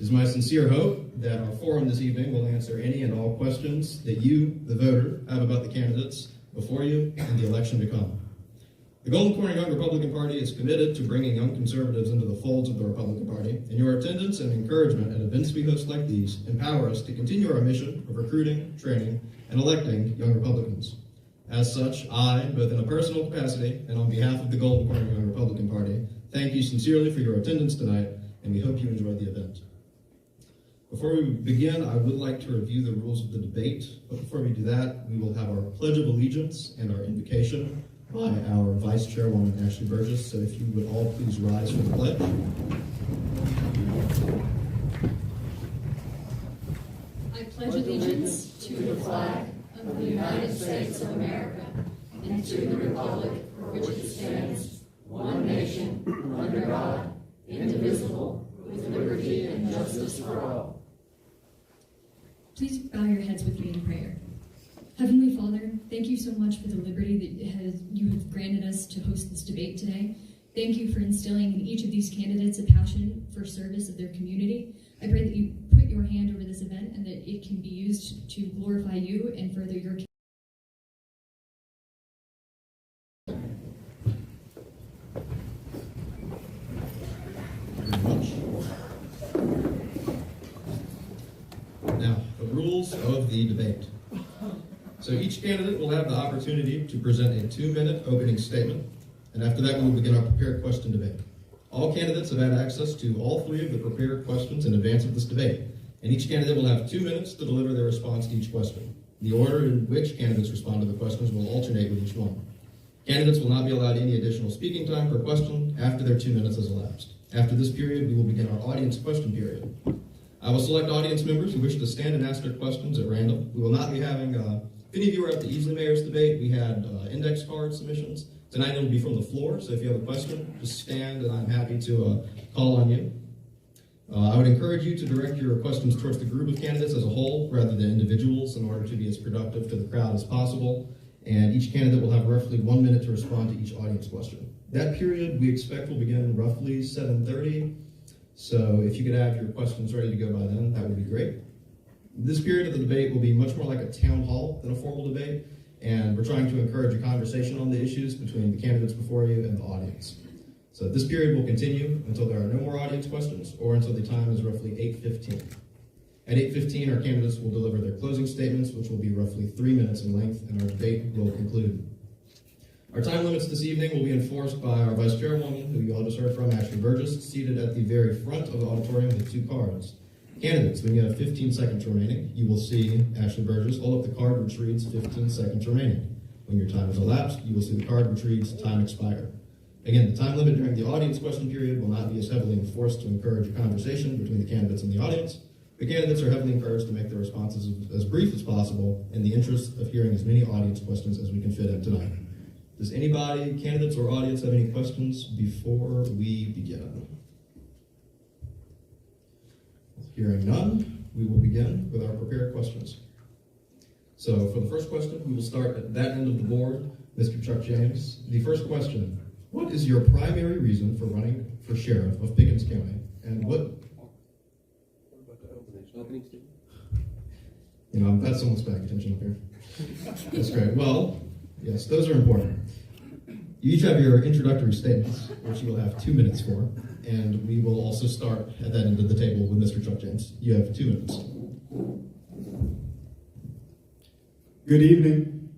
It is my sincere hope that our forum this evening will answer any and all questions that you, the voter, have about the candidates before you and the election to come. The Golden Corner Young Republican Party is committed to bringing young conservatives into the folds of the Republican Party, and your attendance and encouragement at events we host like these empower us to continue our mission of recruiting, training, and electing young Republicans. As such, I, both in a personal capacity and on behalf of the Golden Corner Young Republican Party, thank you sincerely for your attendance tonight, and we hope you enjoy the event. Before we begin, I would like to review the rules of the debate, but before we do that, we will have our Pledge of Allegiance and our invocation by our Vice Chairwoman, Ashley Burgess. So if you would all please rise for the pledge. I pledge allegiance to the flag of the United States of America and to the republic for which it stands, one nation, under God, indivisible, with liberty and justice for all. Please bow your heads with me in prayer. Heavenly Father, thank you so much for the liberty that you have granted us to host this debate today. Thank you for instilling in each of these candidates a passion for service of their community. I pray that you put your hand over this event and that it can be used to glorify you and further your Now, the rules of the debate. So each candidate will have the opportunity to present a 2-minute opening statement, and after that we will begin our prepared question debate. All candidates have had access to all 3 of the prepared questions in advance of this debate, and each candidate will have 2 minutes to deliver their response to each question. The order in which candidates respond to the questions will alternate with each one. Candidates will not be allowed any additional speaking time per question after their 2 minutes has elapsed. After this period, we will begin our audience question period. I will select audience members who wish to stand and ask their questions at random. We will not be having, if any of you were at the Easley Mayor's debate, we had index card submissions. Tonight it will be from the floor, so if you have a question, just stand and I'm happy to call on you. I would encourage you to direct your questions towards the group of candidates as a whole rather than individuals in order to be as productive to the crowd as possible. And each candidate will have roughly 1 minute to respond to each audience question. That period we expect will begin roughly 7:30. So if you could have your questions ready to go by then, that would be great. This period of the debate will be much more like a town hall than a formal debate, and we're trying to encourage a conversation on the issues between the candidates before you and the audience. So this period will continue until there are no more audience questions or until the time is roughly 8:15. At 8:15, our candidates will deliver their closing statements, which will be roughly 3 minutes in length, and our debate will conclude. Our time limits this evening will be enforced by our Vice Chairwoman, who you all just heard from, Ashley Burgess, seated at the very front of the auditorium with 2 cards. Candidates, when you have 15 seconds remaining, you will see Ashley Burgess hold up the card which reads 15 seconds remaining. When your time has elapsed, you will see the card which reads time expired. Again, the time limit during the audience question period will not be as heavily enforced to encourage a conversation between the candidates and the audience. The candidates are heavily encouraged to make their responses as brief as possible in the interest of hearing as many audience questions as we can fit in tonight. Does anybody, candidates or audience, have any questions before we begin? Hearing none, we will begin with our prepared questions. So for the first question, we will start at that end of the board, Mr. Chuck James. The first question, what is your primary reason for running for sheriff of Pickens County? And what about the opening statement? You know, I'm glad someone's paying attention up here. That's great. Well, yes, those are important. You each have your introductory statements, which you will have 2 minutes for, and we will also start at that end of the table with Mr. Chuck James. You have 2 minutes. Good evening.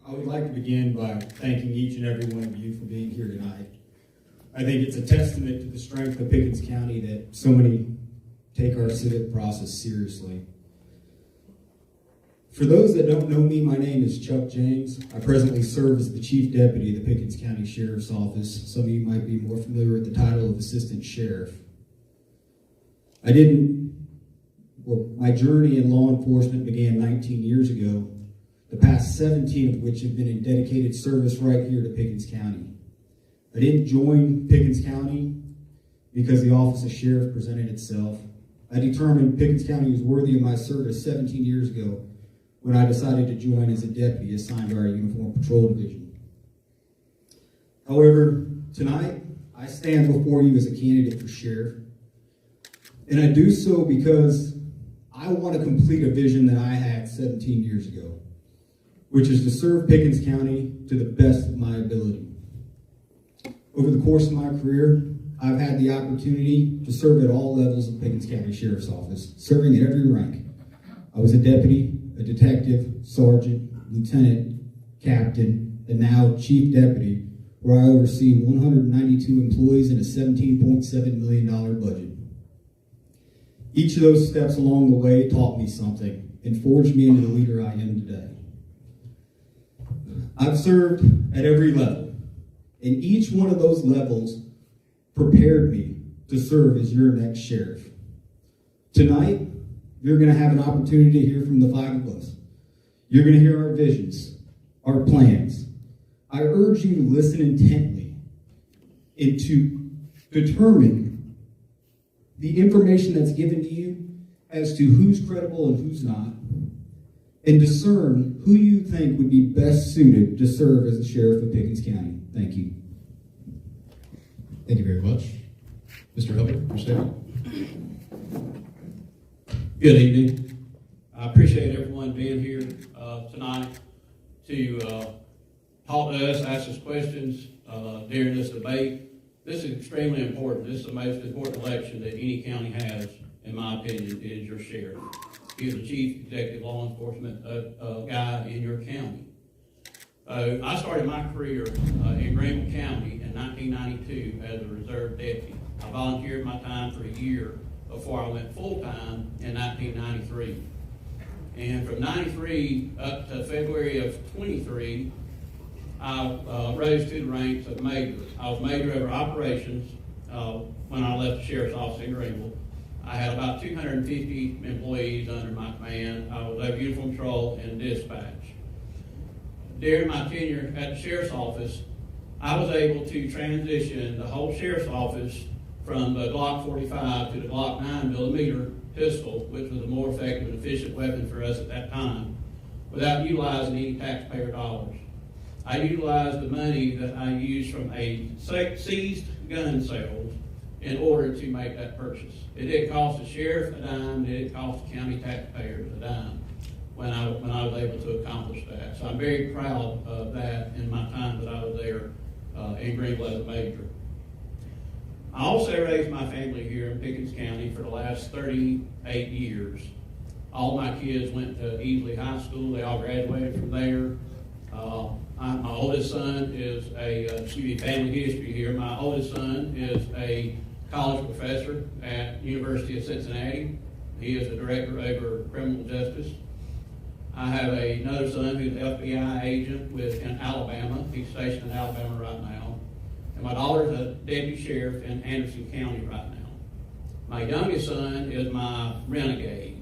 I would like to begin by thanking each and every one of you for being here tonight. I think it's a testament to the strength of Pickens County that so many take our civic process seriously. For those that don't know me, my name is Chuck James. I presently serve as the Chief Deputy of the Pickens County Sheriff's Office. Some of you might be more familiar with the title of Assistant Sheriff. My journey in law enforcement began 19 years ago, the past 17 of which have been in dedicated service right here to Pickens County. I didn't join Pickens County because the office of sheriff presented itself. I determined Pickens County was worthy of my service 17 years ago when I decided to join as a deputy assigned to our Uniform Patrol Division. However, tonight, I stand before you as a candidate for sheriff. And I do so because I want to complete a vision that I had 17 years ago, which is to serve Pickens County to the best of my ability. Over the course of my career, I've had the opportunity to serve at all levels of Pickens County Sheriff's Office, serving at every rank. I was a deputy, a detective, sergeant, lieutenant, captain, and now chief deputy, where I oversee 192 employees and a $17.7 million budget. Each of those steps along the way taught me something and forged me into the leader I am today. I've served at every level, and each one of those levels prepared me to serve as your next sheriff. Tonight, you're going to have an opportunity to hear from the five of us. You're going to hear our visions, our plans. I urge you to listen intently and to determine the information that's given to you as to who's credible and who's not, and discern who you think would be best suited to serve as the sheriff of Pickens County. Thank you. Thank you very much. Mr. Hubbard, your statement. Good evening. I appreciate everyone being here tonight to talk to us, ask us questions during this debate. This is extremely important. This is the most important election that any county has, in my opinion, is your sheriff. He is the chief executive law enforcement guy in your county. I started my career in Greenville County in 1992 as a reserve deputy. I volunteered my time for a year before I went full-time in 1993. And from 93 up to February of 23, I rose to the ranks of major. I was major over operations when I left the sheriff's office in Greenville. I had about 250 employees under my command. I was over uniform patrol and dispatch. During my tenure at the sheriff's office, I was able to transition the whole sheriff's office from the Glock 45 to the Glock 9mm pistol, which was a more effective and efficient weapon for us at that time, without utilizing any taxpayer dollars. I utilized the money that I used from a seized gun sales in order to make that purchase. It didn't cost the sheriff a dime, it didn't cost the county taxpayers a dime when I was able to accomplish that. So I'm very proud of that in my time that I was there in Greenville as a major. I also raised my family here in Pickens County for the last 38 years. All my kids went to Easley High School. They all graduated from there. My oldest son is family history here. My oldest son is a college professor at University of Cincinnati. He is the director over criminal justice. I have another son who's an FBI agent in Alabama. He's stationed in Alabama right now. And my daughter's a deputy sheriff in Anderson County right now. My youngest son is my renegade.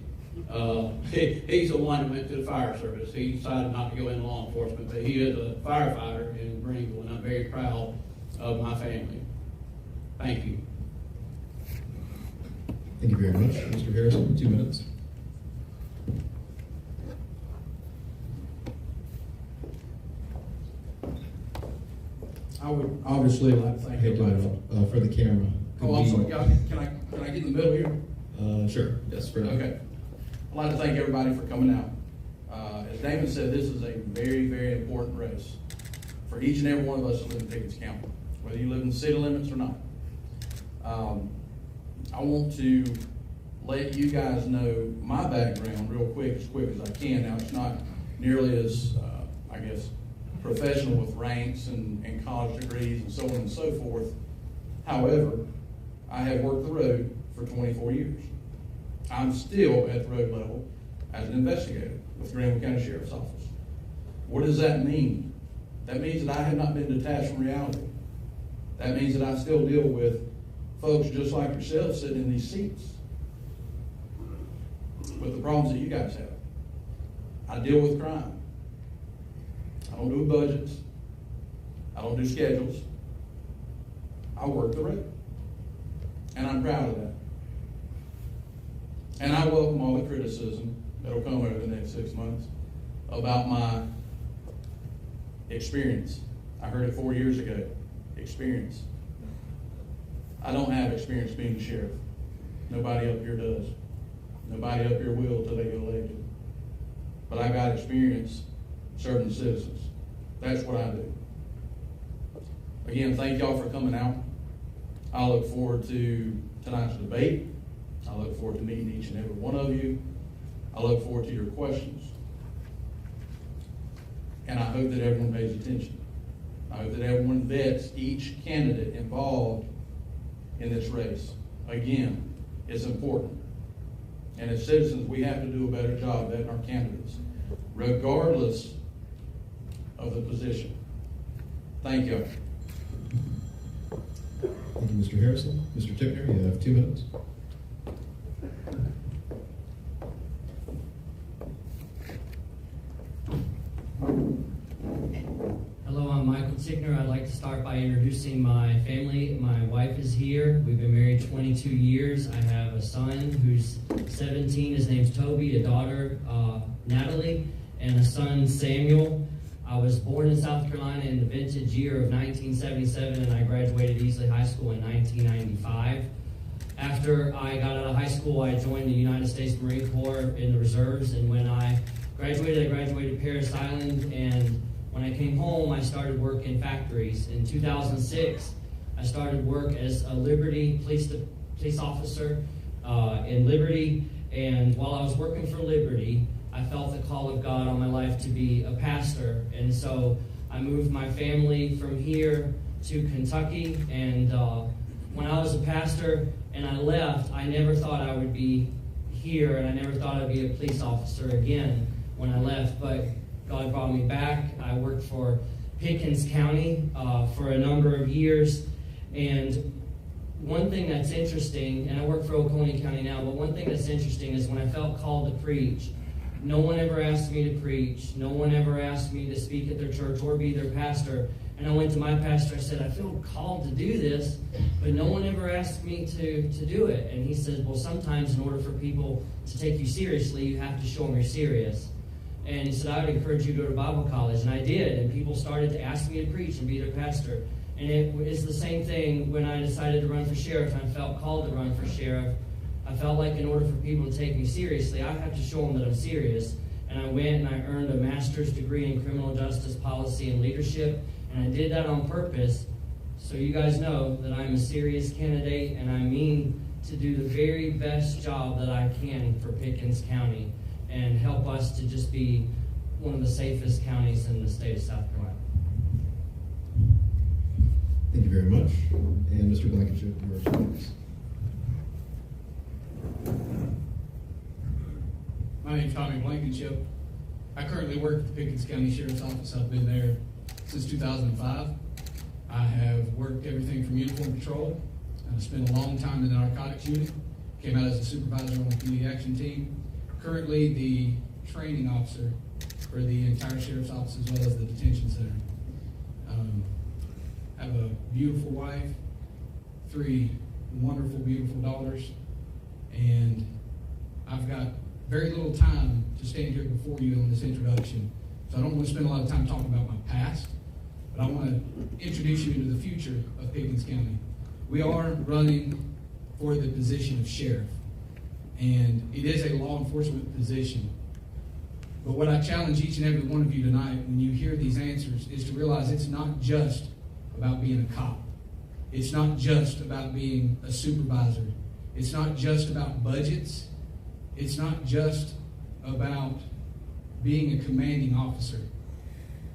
He's the one who went to the fire service. He decided not to go into law enforcement, but he is a firefighter in Greenville, and I'm very proud of my family. Thank you. Thank you very much. Mr. Harrison, 2 minutes. I would obviously like to thank Hey, everybody. for the camera. Oh, I'm sorry. Can I get in the middle here? Sure. Yes, for now. Okay. I'd like to thank everybody for coming out. As Damon said, this is a very, very important race for each and every one of us that live in Pickens County, whether you live in the city limits or not. I want to let you guys know my background real quick as I can. Now, it's not nearly as, professional with ranks and college degrees and so on and so forth. However, I have worked the road for 24 years. I'm still at the road level as an investigator with Greenville County Sheriff's Office. What does that mean? That means that I have not been detached from reality. That means that I still deal with folks just like yourselves sitting in these seats with the problems that you guys have. I deal with crime. I don't do budgets. I don't do schedules. I work the road. And I'm proud of that. And I welcome all the criticism that'll come over the next 6 months about my experience. I heard it 4 years ago. Experience. I don't have experience being a sheriff. Nobody up here does. Nobody up here will till they get elected. But I got experience serving the citizens. That's what I do. Again, thank y'all for coming out. I look forward to tonight's debate. I look forward to meeting each and every one of you. I look forward to your questions. And I hope that everyone pays attention. I hope that everyone vets each candidate involved in this race. Again, it's important. And as citizens, we have to do a better job vetting our candidates, regardless of the position. Thank you. Thank you, Mr. Harrison. Mr. Tickner, you have 2 minutes. Hello, I'm Michael Tickner. I'd like to start by introducing my family. My wife is here. We've been married 22 years. I have a son who's 17. His name's Toby, a daughter, Natalie, and a son, Samuel. I was born in South Carolina in the vintage year of 1977, and I graduated Easley High School in 1995. After I got out of high school, I joined the United States Marine Corps in the reserves, and when I graduated Paris Island, and when I came home, I started work in factories. In 2006, I started work as a Liberty police officer in Liberty, and while I was working for Liberty, I felt the call of God on my life to be a pastor, and so I moved my family from here to Kentucky, and when I was a pastor and I left, I never thought I would be here, and I never thought I'd be a police officer again when I left, but God brought me back. I worked for Pickens County for a number of years, and one thing that's interesting, and I work for Oconee County now, but one thing that's interesting is when I felt called to preach, no one ever asked me to preach. No one ever asked me to speak at their church or be their pastor. And I went to my pastor, I said, I feel called to do this, but no one ever asked me to do it. And he said, well, sometimes in order for people to take you seriously, you have to show them you're serious. And he said, I would encourage you to go to Bible college. And I did, and people started to ask me to preach and be their pastor. And it's the same thing when I decided to run for sheriff. I felt called to run for sheriff. I felt like in order for people to take me seriously, I have to show them that I'm serious. And I went and I earned a master's degree in criminal justice policy and leadership. And I did that on purpose so you guys know that I'm a serious candidate and I mean to do the very best job that I can for Pickens County and help us to just be one of the safest counties in the state of South Carolina. Thank you very much. And Mr. Blankenship, yours, please. My name's Tommy Blankenship. I currently work at the Pickens County Sheriff's Office. I've been there since 2005. I have worked everything from uniform patrol. I spent a long time in the narcotics unit. Came out as a supervisor on the community action team. Currently the training officer for the entire Sheriff's Office as well as the detention center. I have a beautiful wife, 3 wonderful, beautiful daughters, and I've got very little time to stand here before you on this introduction, so I don't want to spend a lot of time talking about my past, but I want to introduce you into the future of Pickens County. We are running for the position of sheriff, and it is a law enforcement position. But what I challenge each and every one of you tonight when you hear these answers is to realize it's not just about being a cop. It's not just about being a supervisor. It's not just about budgets. It's not just about being a commanding officer.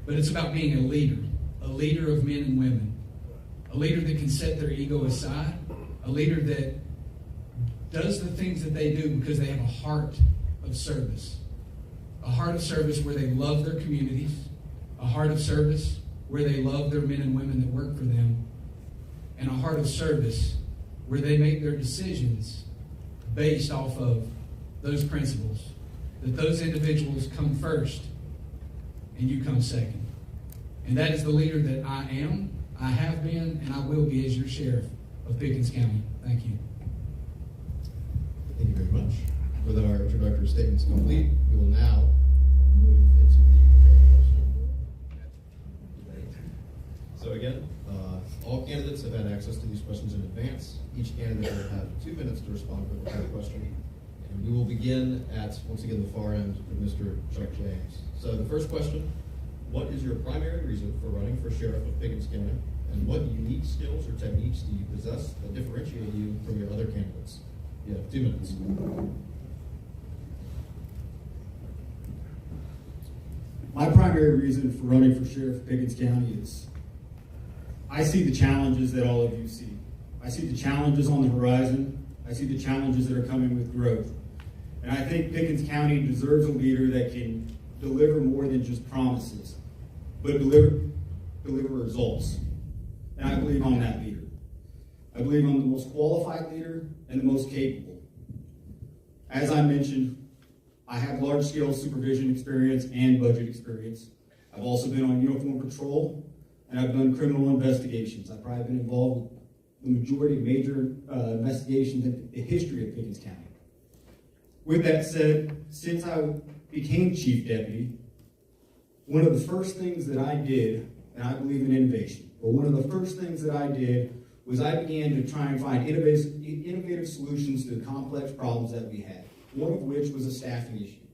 But it's about being a leader of men and women, a leader that can set their ego aside, a leader that does the things that they do because they have a heart of service. A heart of service where they love their communities, a heart of service where they love their men and women that work for them, and a heart of service where they make their decisions based off of those principles, that those individuals come first and you come second. And that is the leader that I am, I have been, and I will be as your sheriff of Pickens County. Thank you. Thank you very much. With our introductory statements complete, we will now move into the question. So again, all candidates have had access to these questions in advance. Each candidate will have 2 minutes to respond to a prepared question. And we will begin at, once again, the far end with Mr. Chuck James. So the first question, what is your primary reason for running for sheriff of Pickens County? And what unique skills or techniques do you possess that differentiate you from your other candidates? You have 2 minutes. My primary reason for running for sheriff of Pickens County is I see the challenges that all of you see. I see the challenges on the horizon. I see the challenges that are coming with growth. And I think Pickens County deserves a leader that can deliver more than just promises, but deliver results. And I believe on that leader. I believe I'm the most qualified leader and the most capable. As I mentioned, I have large-scale supervision experience and budget experience. I've also been on uniform patrol, and I've done criminal investigations. I've probably been involved with the majority of major investigations in the history of Pickens County. With that said, since I became chief deputy, one of the first things that I did, and I believe in innovation, but one of the first things that I did was I began to try and find innovative solutions to the complex problems that we had, one of which was a staffing issue.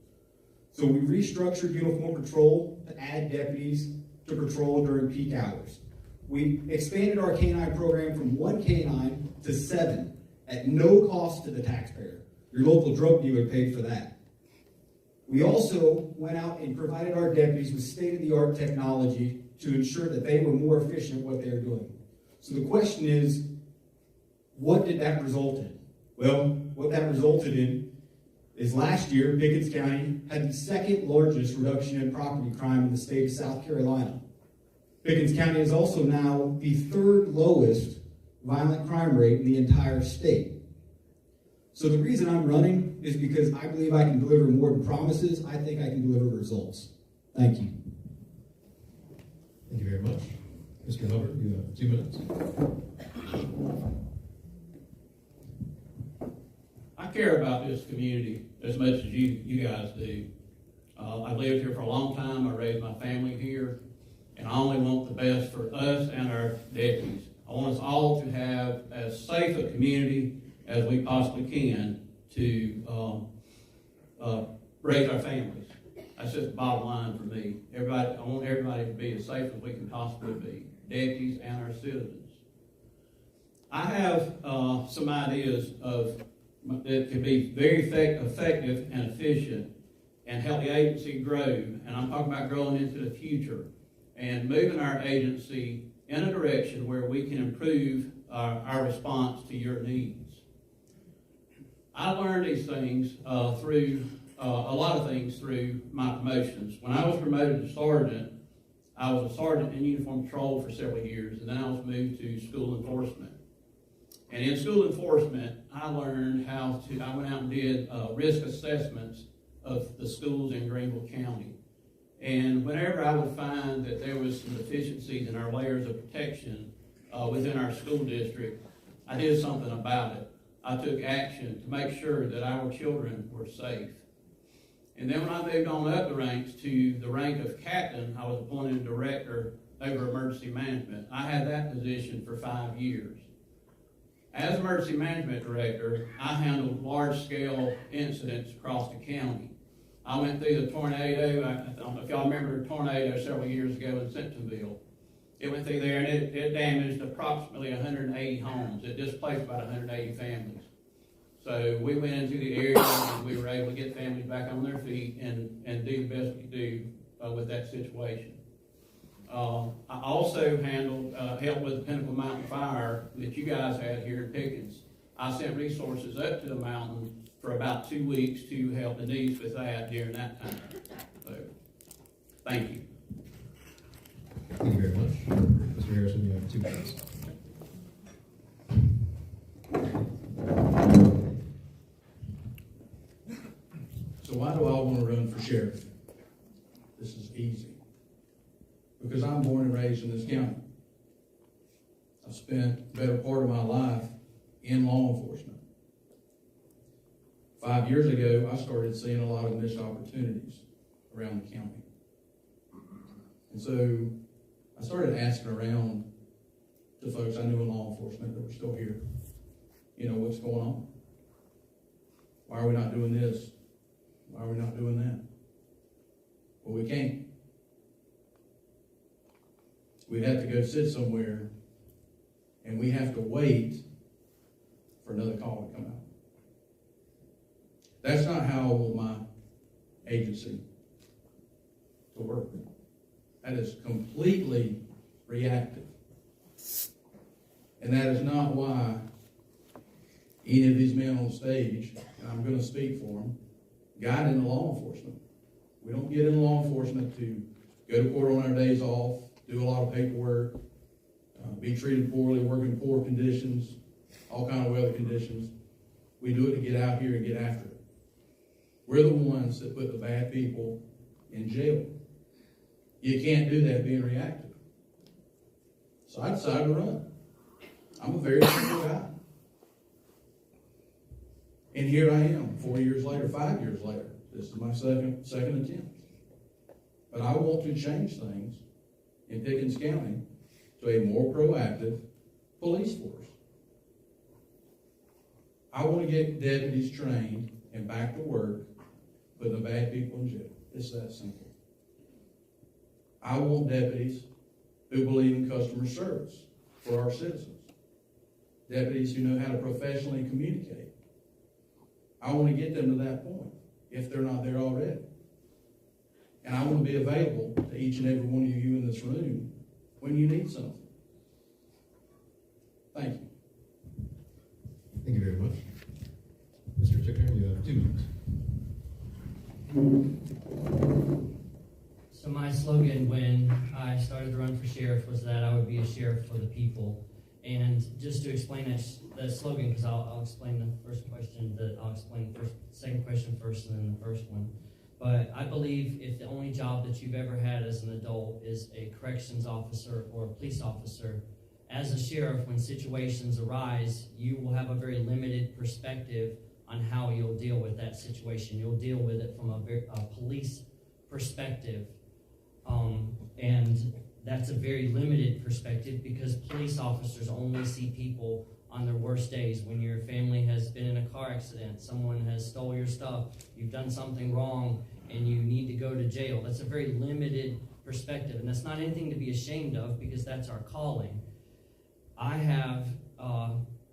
So we restructured uniform patrol to add deputies to patrol during peak hours. We expanded our K-9 program from 1 K-9 to 7 at no cost to the taxpayer. Your local drug dealer paid for that. We also went out and provided our deputies with state-of-the-art technology to ensure that they were more efficient at what they were doing. So the question is, what did that result in? Well, what that resulted in is last year, Pickens County had the second largest reduction in property crime in the state of South Carolina. Pickens County is also now the third lowest violent crime rate in the entire state. So the reason I'm running is because I believe I can deliver more than promises. I think I can deliver results. Thank you. Thank you very much. Mr. Hubbard, you have 2 minutes. I care about this community as much as you guys do. I've lived here for a long time. I raised my family here, and I only want the best for us and our deputies. I want us all to have as safe a community as we possibly can to raise our families. That's just the bottom line for me. I want everybody to be as safe as we can possibly be, deputies and our citizens. I have some ideas that can be very effective and efficient and help the agency grow. And I'm talking about growing into the future and moving our agency in a direction where we can improve our response to your needs. I learned these things through a lot of things through my promotions. When I was promoted to sergeant, I was a sergeant in uniform patrol for several years, and then I was moved to school enforcement. And in school enforcement, I learned I went out and did risk assessments of the schools in Greenville County. And whenever I would find that there was some deficiencies in our layers of protection within our school district, I did something about it. I took action to make sure that our children were safe. And then when I moved on up the ranks to the rank of captain, I was appointed director over emergency management. I had that position for 5 years. As emergency management director, I handled large-scale incidents across the county. I went through the tornado. I don't know if y'all remember the tornado several years ago in Simpsonville. It went through there and it damaged approximately 180 homes. It displaced about 180 families. So we went into the area and we were able to get families back on their feet and do the best we could do with that situation. I also helped with the Pinnacle Mountain Fire that you guys had here in Pickens. I sent resources up to the mountain for about 2 weeks to help the needs with that during that time. So, thank you. Thank you very much. Mr. Harrison, you have 2 minutes. So why do I want to run for sheriff? This is easy. Because I'm born and raised in this county. I've spent the better part of my life in law enforcement. 5 years ago, I started seeing a lot of missed opportunities around the county. And so I started asking around to folks I knew in law enforcement that were still here. You know, what's going on? Why are we not doing this? Why are we not doing that? Well, we can't. We'd have to go sit somewhere, and we have to wait for another call to come out. That's not how I want my agency to work. That is completely reactive. And that is not why any of these men on stage, and I'm going to speak for them, got into law enforcement. We don't get into law enforcement to go to court on our days off, do a lot of paperwork, be treated poorly, work in poor conditions, all kind of weather conditions. We do it to get out here and get after it. We're the ones that put the bad people in jail. You can't do that being reactive. So I decided to run. I'm a very simple guy. And here I am, 4 years later, 5 years later. This is my second attempt. But I want to change things in Pickens County to a more proactive police force. I want to get deputies trained and back to work, putting the bad people in jail. It's that simple. I want deputies who believe in customer service for our citizens. Deputies who know how to professionally communicate. I want to get them to that point, if they're not there already. And I want to be available to each and every one of you in this room when you need something. Thank you. Thank you very much. Mr. Tickner, you have 2 minutes. So my slogan when I started to run for sheriff was that I would be a sheriff for the people. And just to explain that slogan, because I'll explain the first question, I'll explain the second question first and then the first one. But I believe if the only job that you've ever had as an adult is a corrections officer or a police officer, as a sheriff, when situations arise, you will have a very limited perspective on how you'll deal with that situation. You'll deal with it from a police perspective. And that's a very limited perspective because police officers only see people on their worst days. When your family has been in a car accident, someone has stole your stuff, you've done something wrong, and you need to go to jail. That's a very limited perspective, and that's not anything to be ashamed of because that's our calling. I have,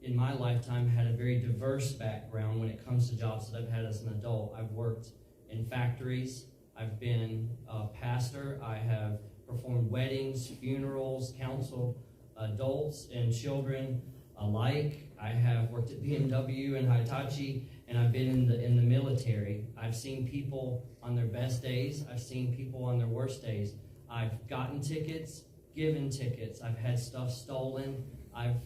in my lifetime, had a very diverse background when it comes to jobs that I've had as an adult. I've worked in factories. I've been a pastor. I have performed weddings, funerals, counseled adults and children alike. I have worked at BMW and Hitachi, and I've been in the military. I've seen people on their best days. I've seen people on their worst days. I've gotten tickets, given tickets. I've had stuff stolen. I've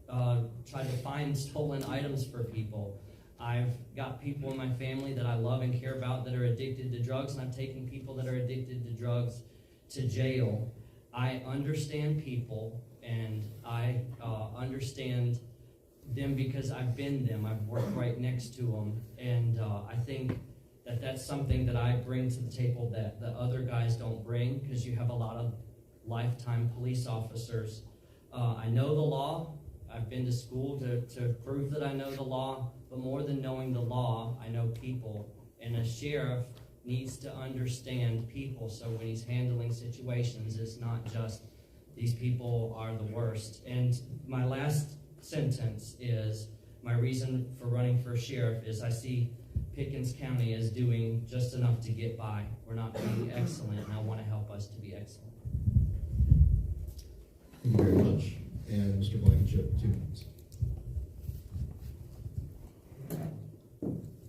tried to find stolen items for people. I've got people in my family that I love and care about that are addicted to drugs, and I've taken people that are addicted to drugs to jail. I understand people, and I understand them because I've been them. I've worked right next to them, and I think that that's something that I bring to the table that the other guys don't bring, because you have a lot of lifetime police officers. I know the law. I've been to school to prove that I know the law, but more than knowing the law, I know people. And a sheriff needs to understand people, so when he's handling situations, it's not just these people are the worst. And my last sentence is, my reason for running for sheriff is I see Pickens County as doing just enough to get by. We're not being excellent, and I want to help us to be excellent. Thank you very much. And Mr. Blankenship, 2 minutes.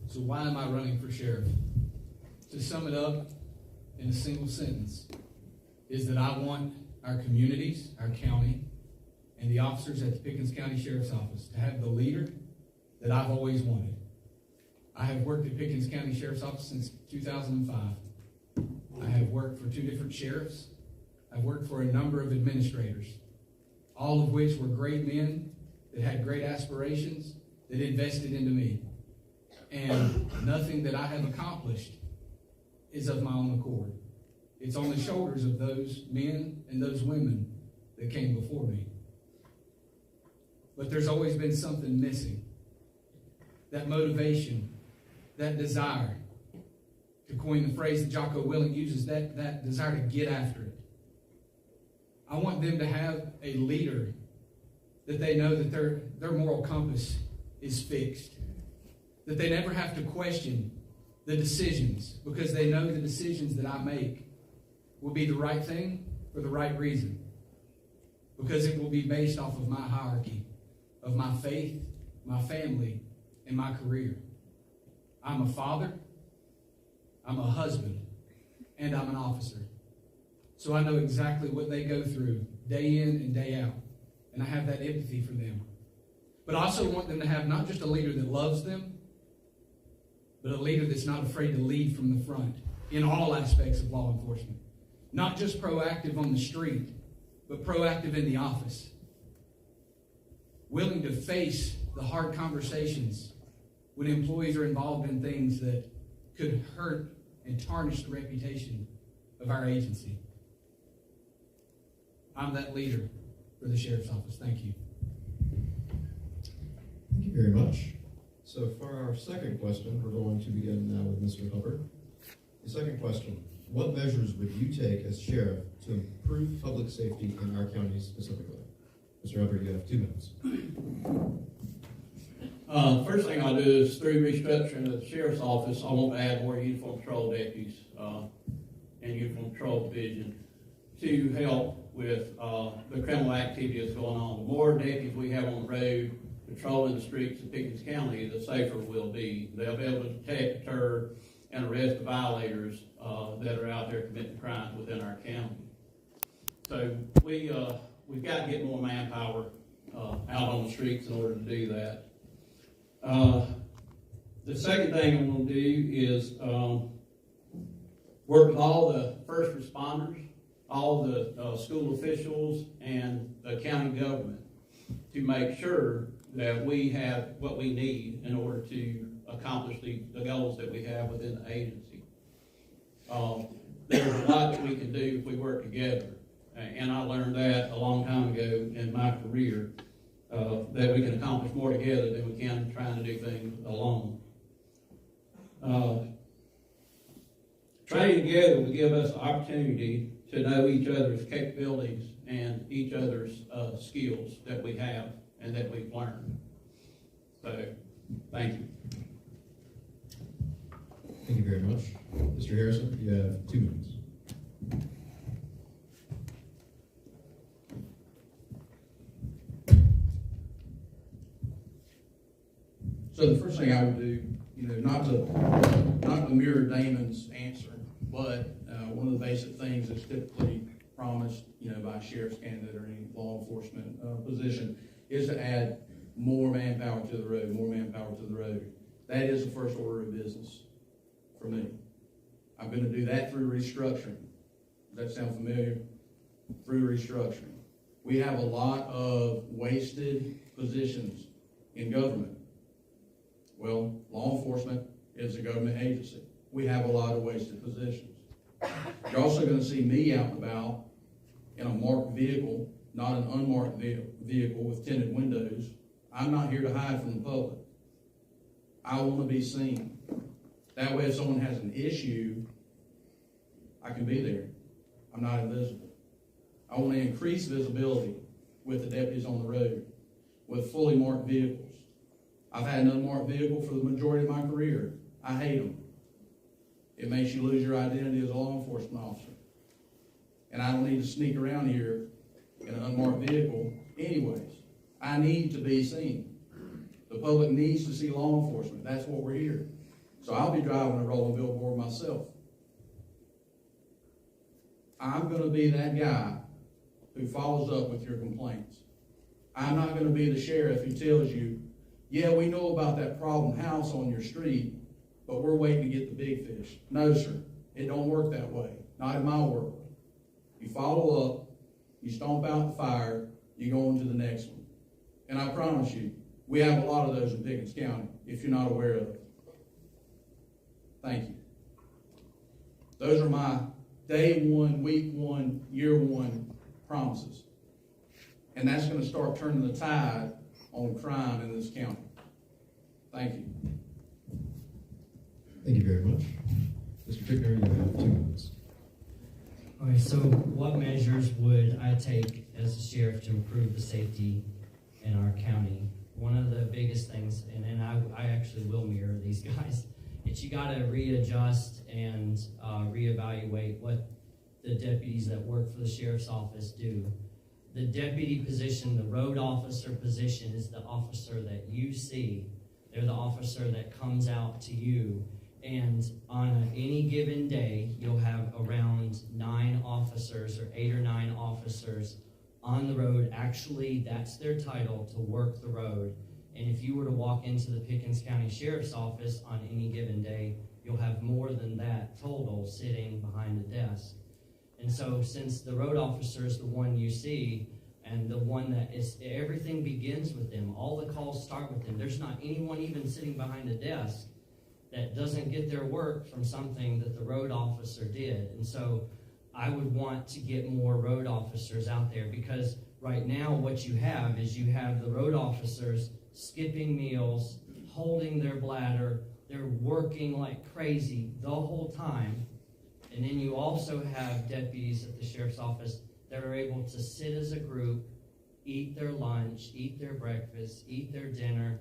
So why am I running for sheriff? To sum it up in a single sentence, is that I want our communities, our county, and the officers at the Pickens County Sheriff's Office to have the leader that I've always wanted. I have worked at Pickens County Sheriff's Office since 2005. I have worked for 2 different sheriffs. I've worked for a number of administrators, all of which were great men that had great aspirations that invested into me. And nothing that I have accomplished is of my own accord. It's on the shoulders of those men and those women that came before me. but there's always been something missing. That motivation, that desire, to coin the phrase that Jocko Willink uses, that desire to get after it. I want them to have a leader that they know that their moral compass is fixed. That they never have to question the decisions, because they know the decisions that I make will be the right thing for the right reason. Because it will be based off of my hierarchy of my faith, my family, and my career. I'm a father, I'm a husband, and I'm an officer. So I know exactly what they go through day in and day out. And I have that empathy for them. But I also want them to have not just a leader that loves them, but a leader that's not afraid to lead from the front in all aspects of law enforcement. Not just proactive on the street, but proactive in the office. Willing to face the hard conversations when employees are involved in things that could hurt and tarnish the reputation of our agency. I'm that leader for the Sheriff's Office. Thank you. Thank you very much. So for our second question, we're going to begin now with Mr. Hubbard. The second question, what measures would you take as sheriff to improve public safety in our county specifically? Mr. Hubbard, you have 2 minutes. First thing I'll do is, through restructuring of the Sheriff's Office, I want to add more uniform patrol deputies and uniform patrol division to help with the criminal activity that's going on. The more deputies we have on the road patrolling the streets of Pickens County, the safer we'll be. They'll be able to detect, deter, and arrest the violators that are out there committing crimes within our county. So we've got to get more manpower out on the streets in order to do that. The second thing I'm going to do is work with all the first responders, all the school officials, and the county government to make sure that we have what we need in order to accomplish the goals that we have within the agency. There's a lot that we can do if we work together, and I learned that a long time ago in my career, that we can accomplish more together than we can trying to do things alone. Training together will give us the opportunity to know each other's capabilities and each other's skills that we have and that we've learned. So, thank you. Thank you very much. Mr. Harrison, you have 2 minutes. So the first thing I would do, not to mirror Damon's answer, but one of the basic things that's typically promised, by a sheriff's candidate or any law enforcement position, is to add more manpower to the road, more manpower to the road. That is the first order of business for me. I'm going to do that through restructuring. Does that sound familiar? Through restructuring. We have a lot of wasted positions in government. Well, law enforcement is a government agency. We have a lot of wasted positions. You're also going to see me out and about in a marked vehicle, not an unmarked vehicle with tinted windows. I'm not here to hide from the public. I want to be seen. That way, if someone has an issue, I can be there. I'm not invisible. I want to increase visibility with the deputies on the road, with fully marked vehicles. I've had an unmarked vehicle for the majority of my career. I hate them. It makes you lose your identity as a law enforcement officer. And I don't need to sneak around here in an unmarked vehicle anyways. I need to be seen. The public needs to see law enforcement. That's what we're here. So I'll be driving a rolling billboard myself. I'm going to be that guy who follows up with your complaints. I'm not going to be the sheriff who tells you, yeah, we know about that problem house on your street, but we're waiting to get the big fish. No, sir. It don't work that way. Not in my world. You follow up, you stomp out the fire, you go on to the next one. And I promise you, we have a lot of those in Pickens County, if you're not aware of it. Thank you. Those are my day one, week one, year one promises. And that's going to start turning the tide on crime in this county. Thank you. Thank you very much. Mr. Tickner, you have 2 minutes. All right, so what measures would I take as a sheriff to improve the safety in our county? One of the biggest things, and then I actually will mirror these guys, is you got to readjust and reevaluate what the deputies that work for the sheriff's office do. The deputy position, the road officer position, is the officer that you see. They're the officer that comes out to you. And on any given day, you'll have around 9 officers or 8 or 9 officers on the road. Actually, that's their title, to work the road. And if you were to walk into the Pickens County Sheriff's Office on any given day, you'll have more than that total sitting behind the desk. And so since the road officer is the one you see, and the one that is, everything begins with them. All the calls start with them. There's not anyone even sitting behind a desk that doesn't get their work from something that the road officer did. And so I would want to get more road officers out there, because right now what you have is you have the road officers skipping meals, holding their bladder, they're working like crazy the whole time. And then you also have deputies at the sheriff's office that are able to sit as a group, eat their lunch, eat their breakfast, eat their dinner,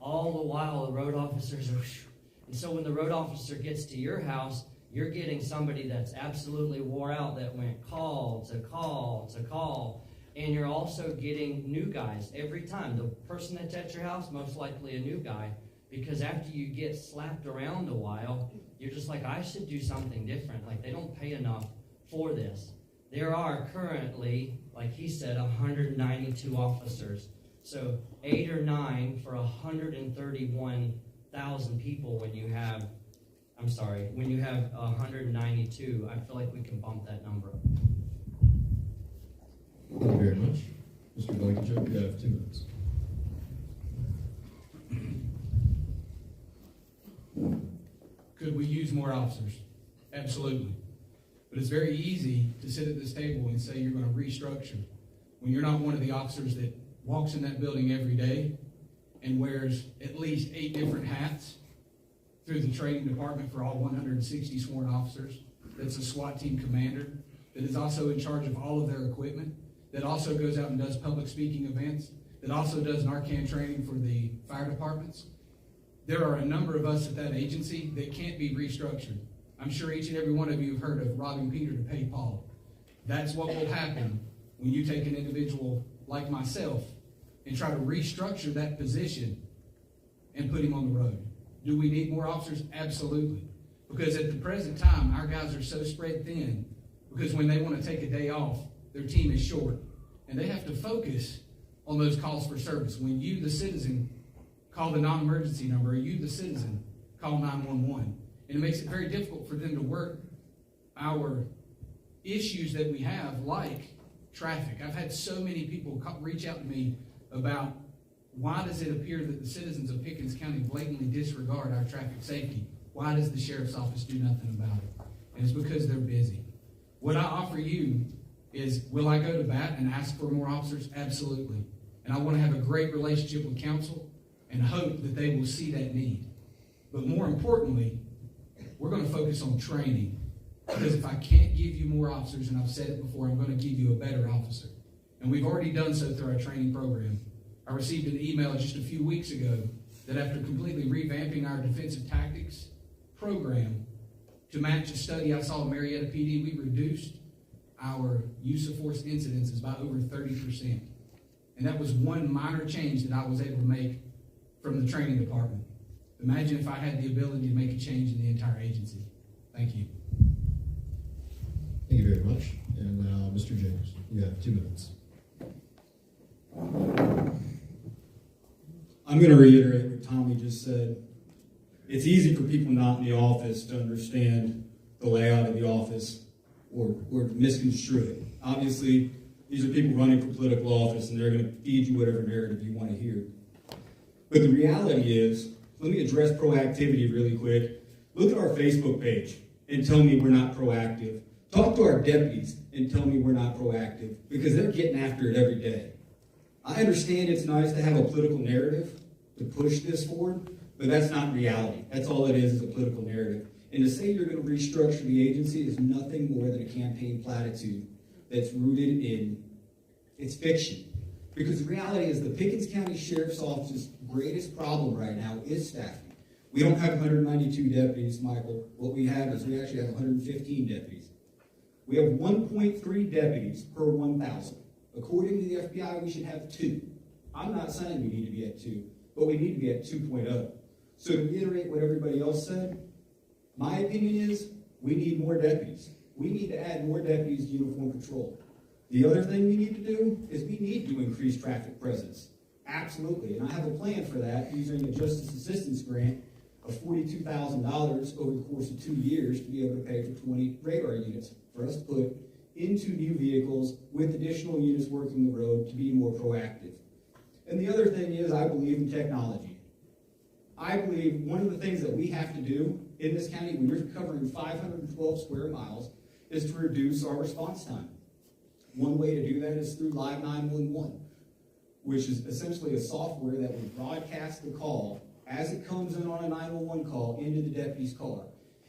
all the while the road officers are... And so when the road officer gets to your house, you're getting somebody that's absolutely wore out, that went call to call to call. And you're also getting new guys every time. The person that's at your house, most likely a new guy, because after you get slapped around a while, you're just like, I should do something different. Like, they don't pay enough for this. There are currently, like he said, 192 officers. So 8 or 9 for 131,000 people when you have, when you have 192, I feel like we can bump that number up. Thank you very much. Mr. Blankenship, you have 2 minutes. Could we use more officers? Absolutely. But it's very easy to sit at this table and say you're going to restructure when you're not one of the officers that walks in that building every day and wears at least 8 different hats through the training department for all 160 sworn officers. That's a SWAT team commander that is also in charge of all of their equipment, that also goes out and does public speaking events, that also does Narcan training for the fire departments. There are a number of us at that agency that can't be restructured. I'm sure each and every one of you have heard of robbing Peter to pay Paul. That's what will happen when you take an individual like myself and try to restructure that position and put him on the road. Do we need more officers? Absolutely. Because at the present time, our guys are so spread thin, because when they want to take a day off, their team is short. And they have to focus on those calls for service. When you, the citizen, call the non-emergency number, or you, the citizen, call 911. And it makes it very difficult for them to work our issues that we have, like traffic. I've had so many people reach out to me about, why does it appear that the citizens of Pickens County blatantly disregard our traffic safety? Why does the sheriff's office do nothing about it? And it's because they're busy. What I offer you is, will I go to bat and ask for more officers? Absolutely. And I want to have a great relationship with council and hope that they will see that need. But more importantly, we're going to focus on training. Because if I can't give you more officers, and I've said it before, I'm going to give you a better officer. And we've already done so through our training program. I received an email just a few weeks ago that after completely revamping our defensive tactics program to match a study I saw in Marietta PD, we reduced our use of force incidences by over 30%. And that was one minor change that I was able to make from the training department. Imagine if I had the ability to make a change in the entire agency. Thank you. Thank you very much. And now, Mr. James, you have 2 minutes. I'm going to reiterate what Tommy just said. It's easy for people not in the office to understand the layout of the office or misconstrue it. Obviously, these are people running for political office, and they're going to feed you whatever narrative you want to hear. But the reality is, let me address proactivity really quick. Look at our Facebook page and tell me we're not proactive. Talk to our deputies and tell me we're not proactive, because they're getting after it every day. I understand it's nice to have a political narrative to push this forward, but that's not reality. That's all it is a political narrative. And to say you're going to restructure the agency is nothing more than a campaign platitude that's rooted in, it's fiction. Because the reality is the Pickens County Sheriff's Office's greatest problem right now is staffing. We don't have 192 deputies, Michael. What we have is we actually have 115 deputies. We have 1.3 deputies per 1,000. According to the FBI, we should have 2. I'm not saying we need to be at 2, but we need to be at 2.0. So to reiterate what everybody else said, my opinion is we need more deputies. We need to add more deputies to uniform patrol. The other thing we need to do is we need to increase traffic presence. Absolutely, and I have a plan for that using a Justice Assistance Grant of $42,000 over the course of 2 years to be able to pay for 20 radar units for us to put into new vehicles with additional units working the road to be more proactive. And the other thing is I believe in technology. I believe one of the things that we have to do in this county, we're covering 512 square miles, is to reduce our response time. One way to do that is through Live 911, which is essentially a software that will broadcast the call as it comes in on a 911 call into the deputy's car.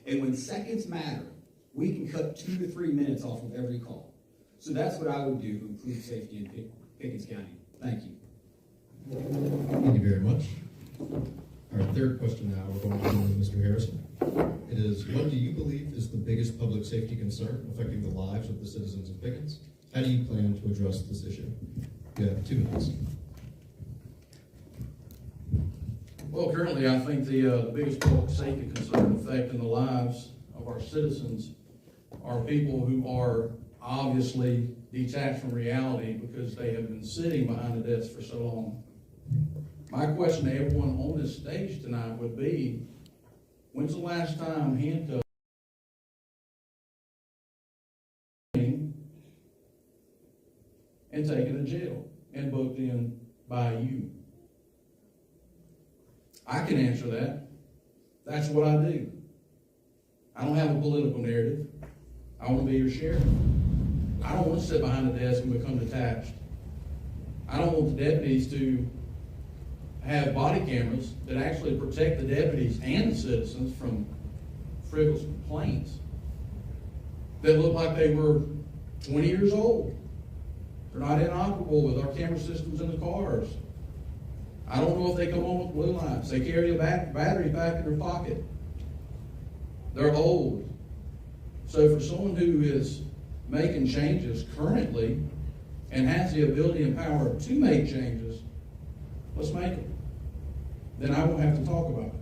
And when seconds matter, we can cut 2 to 3 minutes off of every call. So that's what I would do to improve safety in Pickens County. Thank you. Thank you very much. Our third question now, we're going to Mr. Harrison. It is, what do you believe is the biggest public safety concern affecting the lives of the citizens of Pickens? How do you plan to address this issue? You have 2 minutes. Well, currently, I think the biggest public safety concern affecting the lives of our citizens are people who are obviously detached from reality because they have been sitting behind the desk for so long. My question to everyone on this stage tonight would be, when's the last time handcuffed and taken to jail and booked in by you? I can answer that. That's what I do. I don't have a political narrative. I want to be your sheriff. I don't want to sit behind the desk and become detached. I don't want the deputies to have body cameras that actually protect the deputies and the citizens from frivolous complaints that look like they were 20 years old. They're not inoperable with our camera systems in the cars. I don't know if they come on with blue lights. They carry a battery back in their pocket. They're old. So for someone who is making changes currently and has the ability and power to make changes, let's make them. Then I won't have to talk about it.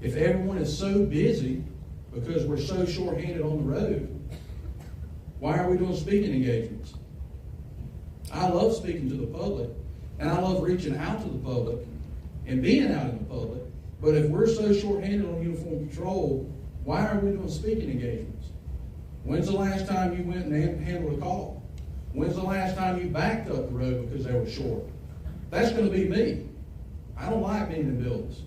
If everyone is so busy because we're so short-handed on the road, why are we doing speaking engagements? I love speaking to the public, and I love reaching out to the public and being out in the public, but if we're so short-handed on uniform patrol, why are we doing speaking engagements? When's the last time you went and handled a call? When's the last time you backed up the road because they were short? That's going to be me. I don't like being in buildings.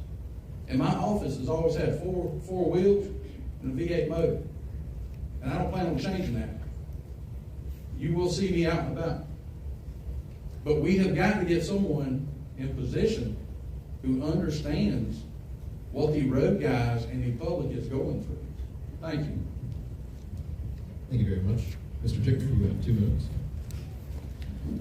And my office has always had four wheels and a V8 motor. And I don't plan on changing that. You will see me out and about. But we have got to get someone in position who understands what the road guys and the public is going through. Thank you. Thank you very much. Mr. Tickner, you have 2 minutes.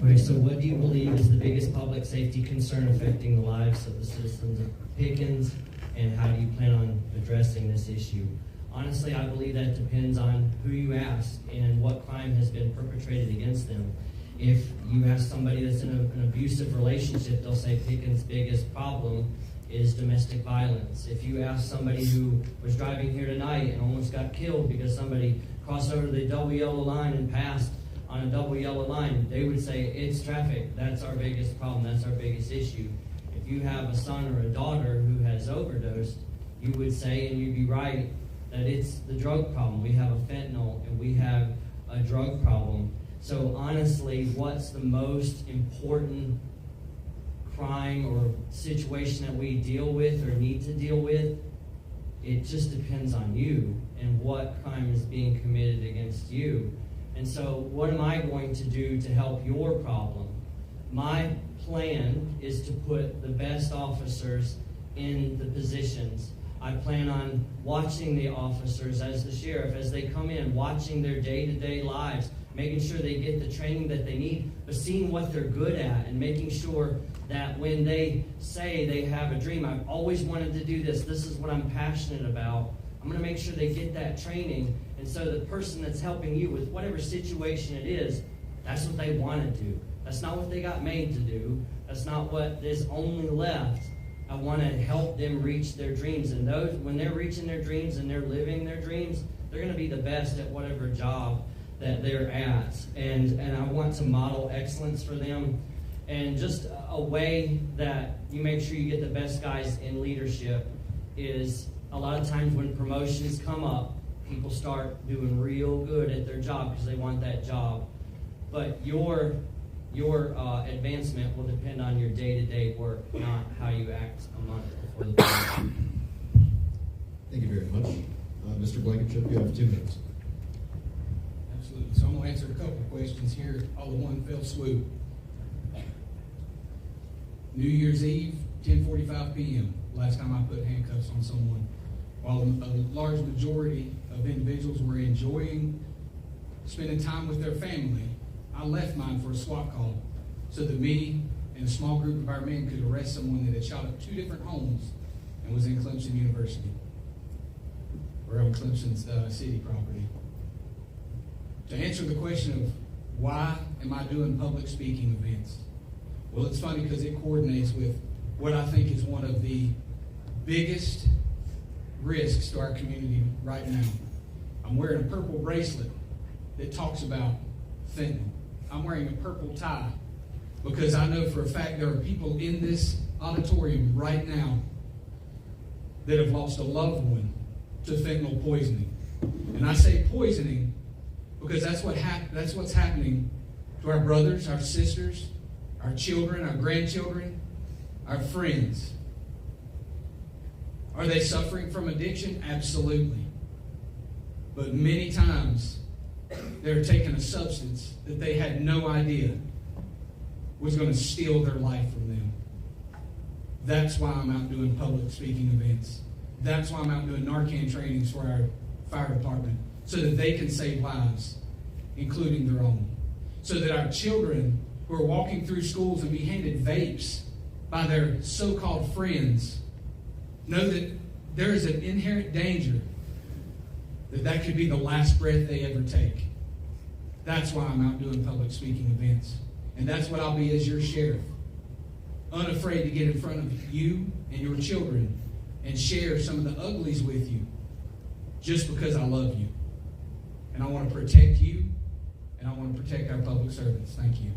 Okay, so what do you believe is the biggest public safety concern affecting the lives of the citizens of Pickens, and how do you plan on addressing this issue? Honestly, I believe that depends on who you ask and what crime has been perpetrated against them. If you ask somebody that's in an abusive relationship, they'll say Pickens' biggest problem is domestic violence. If you ask somebody who was driving here tonight and almost got killed because somebody crossed over the double yellow line and passed on a double yellow line, they would say it's traffic. That's our biggest problem. That's our biggest issue. If you have a son or a daughter who has overdosed, you would say, and you'd be right, that it's the drug problem. We have a fentanyl and we have a drug problem. So honestly, what's the most important crime or situation that we deal with or need to deal with? It just depends on you and what crime is being committed against you. And so what am I going to do to help your problem? My plan is to put the best officers in the positions. I plan on watching the officers as the sheriff, as they come in, watching their day-to-day lives, making sure they get the training that they need, but seeing what they're good at and making sure that when they say they have a dream, I've always wanted to do this, this is what I'm passionate about, I'm going to make sure they get that training. And so the person that's helping you with whatever situation it is, that's what they want to do. That's not what they got made to do. That's not what is only left. I want to help them reach their dreams. And those, when they're reaching their dreams and they're living their dreams, they're going to be the best at whatever job that they're at. And I want to model excellence for them. And just a way that you make sure you get the best guys in leadership is a lot of times when promotions come up, people start doing real good at their job because they want that job. But your advancement will depend on your day-to-day work, not how you act a month before the promotion. Thank you very much. Mr. Blankenship, you have 2 minutes. Absolutely. So I'm going to answer a couple of questions here, all in one fell swoop. New Year's Eve, 10:45 p.m., last time I put handcuffs on someone. While a large majority of individuals were enjoying spending time with their family, I left mine for a SWAT call so that me and a small group of our men could arrest someone that had shot up 2 different homes and was in Clemson University, or on Clemson's city property. To answer the question of why am I doing public speaking events? Well, it's funny because it coordinates with what I think is one of the biggest risks to our community right now. I'm wearing a purple bracelet that talks about fentanyl. I'm wearing a purple tie because I know for a fact there are people in this auditorium right now that have lost a loved one to fentanyl poisoning. And I say poisoning because that's what's happening to our brothers, our sisters, our children, our grandchildren, our friends. Are they suffering from addiction? Absolutely. But many times, they're taking a substance that they had no idea was going to steal their life from them. That's why I'm out doing public speaking events. That's why I'm out doing Narcan trainings for our fire department, so that they can save lives, including their own. So that our children who are walking through schools and be handed vapes by their so-called friends know that there is an inherent danger that could be the last breath they ever take. That's why I'm out doing public speaking events. And that's what I'll be as your sheriff. Unafraid to get in front of you and your children and share some of the uglies with you just because I love you. And I want to protect you, and I want to protect our public servants. Thank you.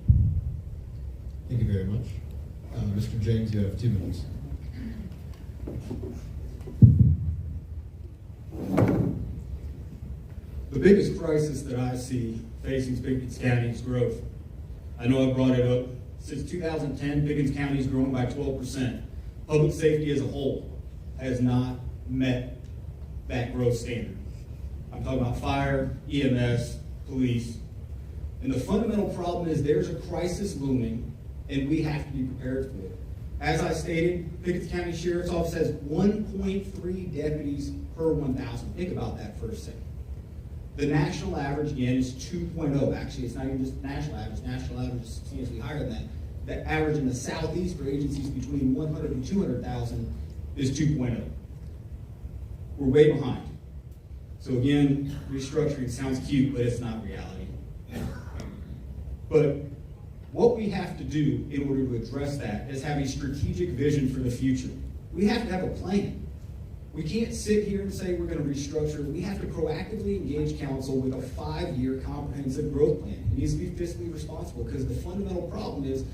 Thank you very much. Mr. James, you have 2 minutes. The biggest crisis that I see facing Pickens County is growth. I know I brought it up. Since 2010, Pickens County has grown by 12%. Public safety as a whole has not met that growth standard. I'm talking about fire, EMS, police. And the fundamental problem is there's a crisis looming, and we have to be prepared for it. As I stated, Pickens County Sheriff's Office has 1.3 deputies per 1,000. Think about that for a second. The national average, again, is 2.0. Actually, it's not even just national average. National average is substantially higher than that. The average in the Southeast for agencies between 100 and 200,000 is 2.0. We're way behind. So again, restructuring sounds cute, but it's not reality. But what we have to do in order to address that is have a strategic vision for the future. We have to have a plan. We can't sit here and say we're going to restructure. We have to proactively engage council with a 5-year comprehensive growth plan. It needs to be fiscally responsible because the fundamental problem is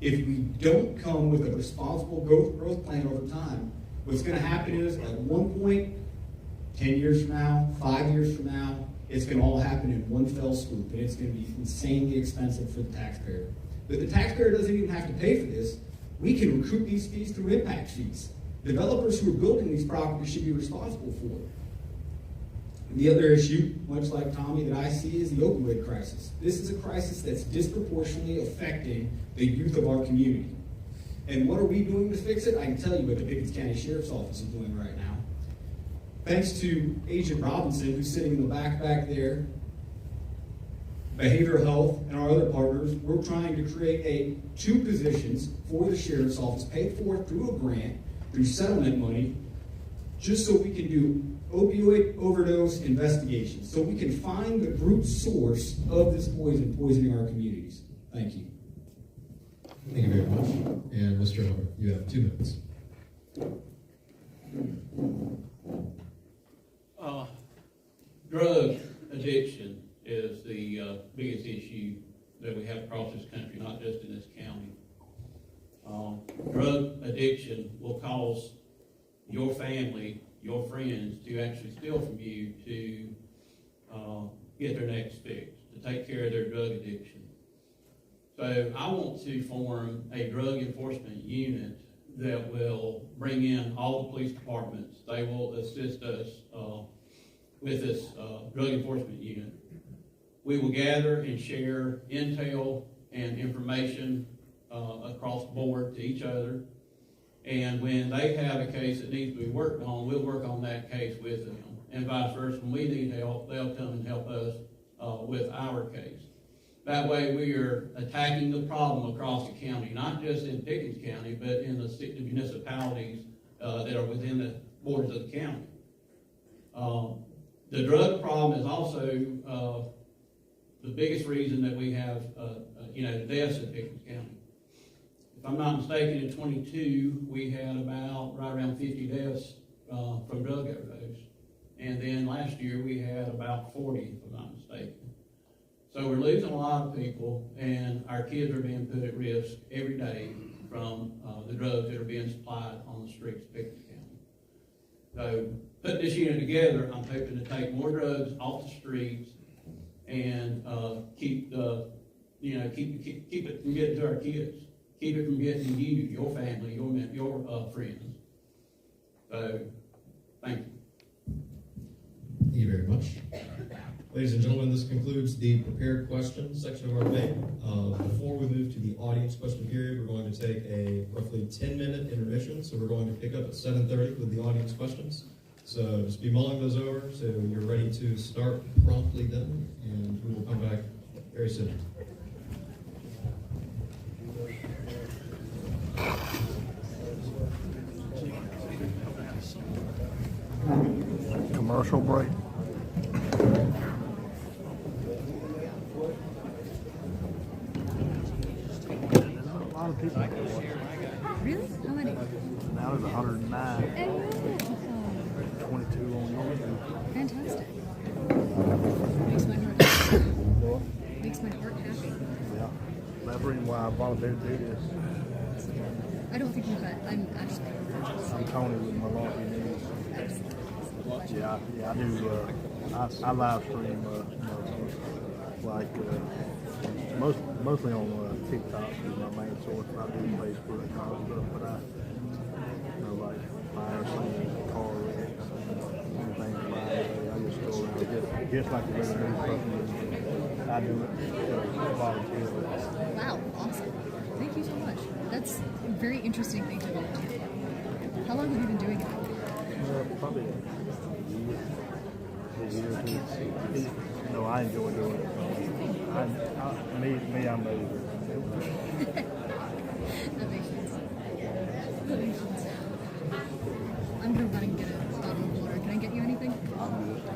if we don't come with a responsible growth plan over time, what's going to happen is at one point, 10 years from now, 5 years from now, it's going to all happen in one fell swoop, and it's going to be insanely expensive for the taxpayer. But the taxpayer doesn't even have to pay for this. We can recoup these fees through impact fees. Developers who are building these properties should be responsible for it. The other issue, much like Tommy, that I see is the opioid crisis. This is a crisis that's disproportionately affecting the youth of our community. And what are we doing to fix it? I can tell you what the Pickens County Sheriff's Office is doing right now. Thanks to Agent Robinson, who's sitting in the back there, behavioral health, and our other partners, we're trying to create 2 positions for the Sheriff's Office, paid for through a grant, through settlement money, just so we can do opioid overdose investigations, so we can find the root source of this poisoning our communities. Thank you. Thank you very much. And Mr. Hunter, you have 2 minutes. Drug addiction is the biggest issue that we have across this country, not just in this county. Drug addiction will cause your family, your friends, to actually steal from you to get their next fix, to take care of their drug addiction. So I want to form a drug enforcement unit that will bring in all the police departments. They will assist us with this drug enforcement unit. We will gather and share intel and information across the board to each other. And when they have a case that needs to be worked on, we'll work on that case with them. And vice versa, when we need help, they'll come and help us with our case. That way we are attacking the problem across the county, not just in Pickens County, but in the municipalities that are within the borders of the county. The drug problem is also the biggest reason that we have deaths in Pickens County. If I'm not mistaken, in 22, we had about right around 50 deaths from drug overdose. And then last year we had about 40, if I'm not mistaken. So we're losing a lot of people, and our kids are being put at risk every day from the drugs that are being supplied on the streets of Pickens County. So putting this unit together, I'm hoping to take more drugs off the streets and keep it from getting to our kids. Keep it from getting to you, your family, your friends. So, thank you. Thank you very much. Ladies and gentlemen, this concludes the prepared questions section of our debate. Before we move to the audience question period, we're going to take a roughly 10-minute intermission. So we're going to pick up at 7:30 with the audience questions. So just be mulling those over so you're ready to start promptly then, and we will come back very soon. Commercial break. A lot of people. Really? How many? Now there's 109. And 22 on YouTube. fantastic. Makes my heart happy. Makes my heart happy. Yeah. That's the reason why I volunteered to do this. I don't think we've met. I'm actually. I'm Tony with my laundry news. Yeah, I do. I live stream, mostly on TikTok is my main source. I do Facebook and all that stuff, but like fire scenes, car wrecks, anything like that. I just go around just like the regular news company. I do it volunteer. Wow, awesome. Thank you so much. That's a very interesting thing to volunteer for. How long have you been doing it? Probably a year or two. No, I enjoy doing it. I'm ready. That makes sense. That makes sense. I'm gonna run and get a bottle of water. Can I get you anything? I'll be back.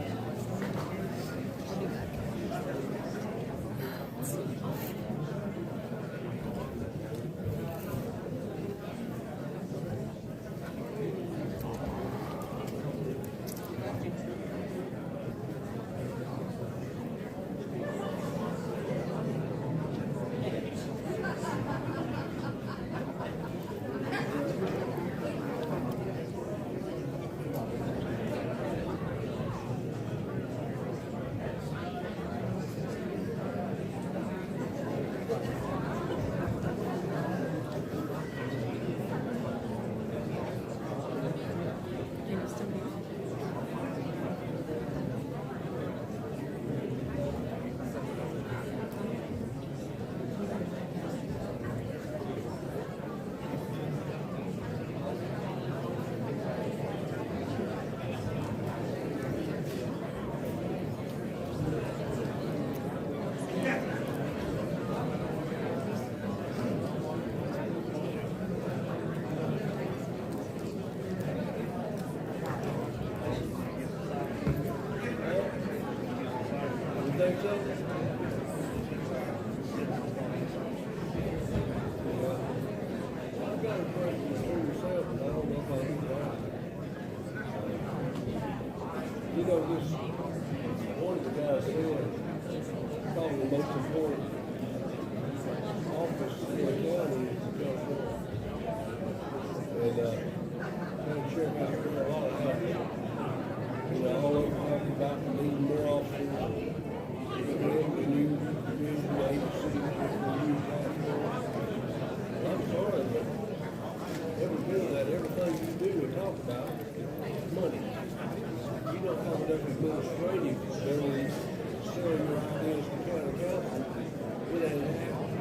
think so? I've got a question for yourself, but I don't know if I'll be right. You know, this, one of the guys said, probably the most important office in the county is the California. And, kind of check out there a lot of stuff. You know, all over talking about needing more officers, the new division agencies, the new task force. I'm sorry, but every bit of that, everything you do and talk about is money. You don't have enough administrative ability to sell your ideas to county council. It ain't happening.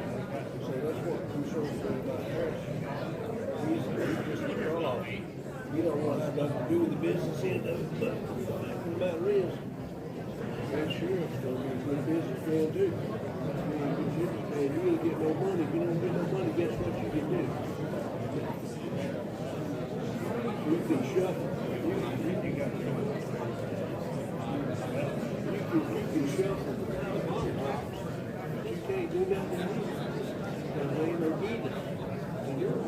So that's what concerns me about Harris. He's just a throw-off. You don't want to have nothing to do with the business end of it, but the matter is, that sheriff's going to be a good businessman too. And you ain't get no money. If you don't get no money, guess what you can do? You can shuffle. You can shuffle the politics, but you can't do nothing with it. Because there ain't no business. And you're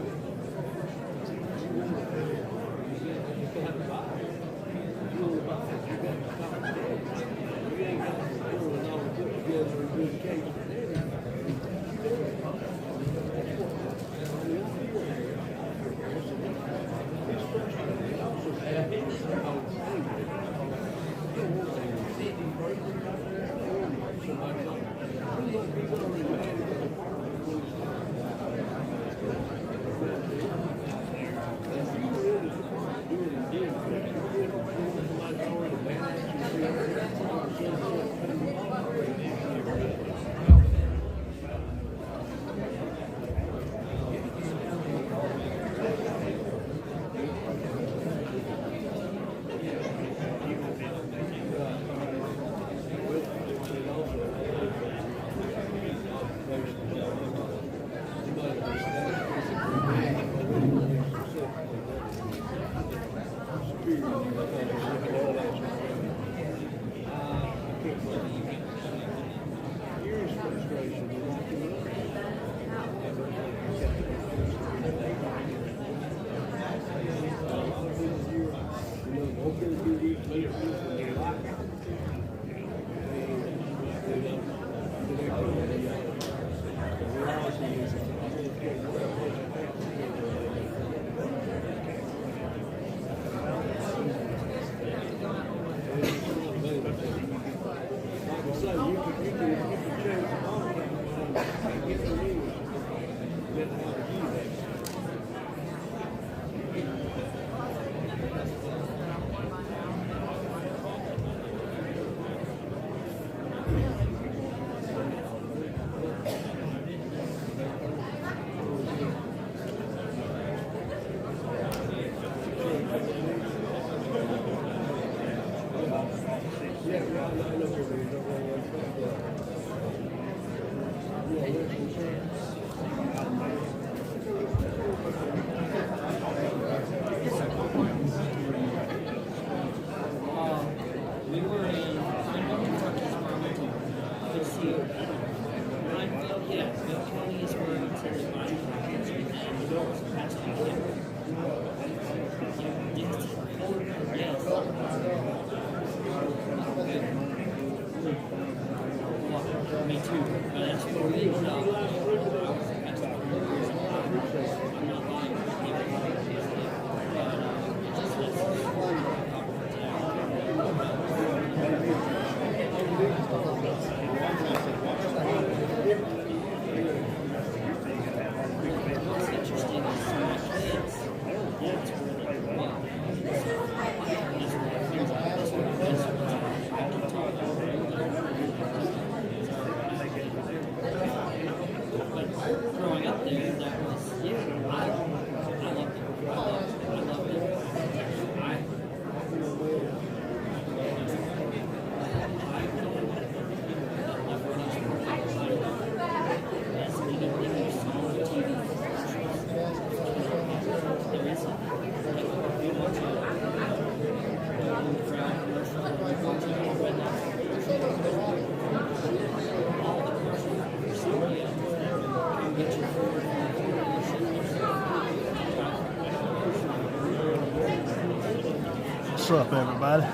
What's up, everybody?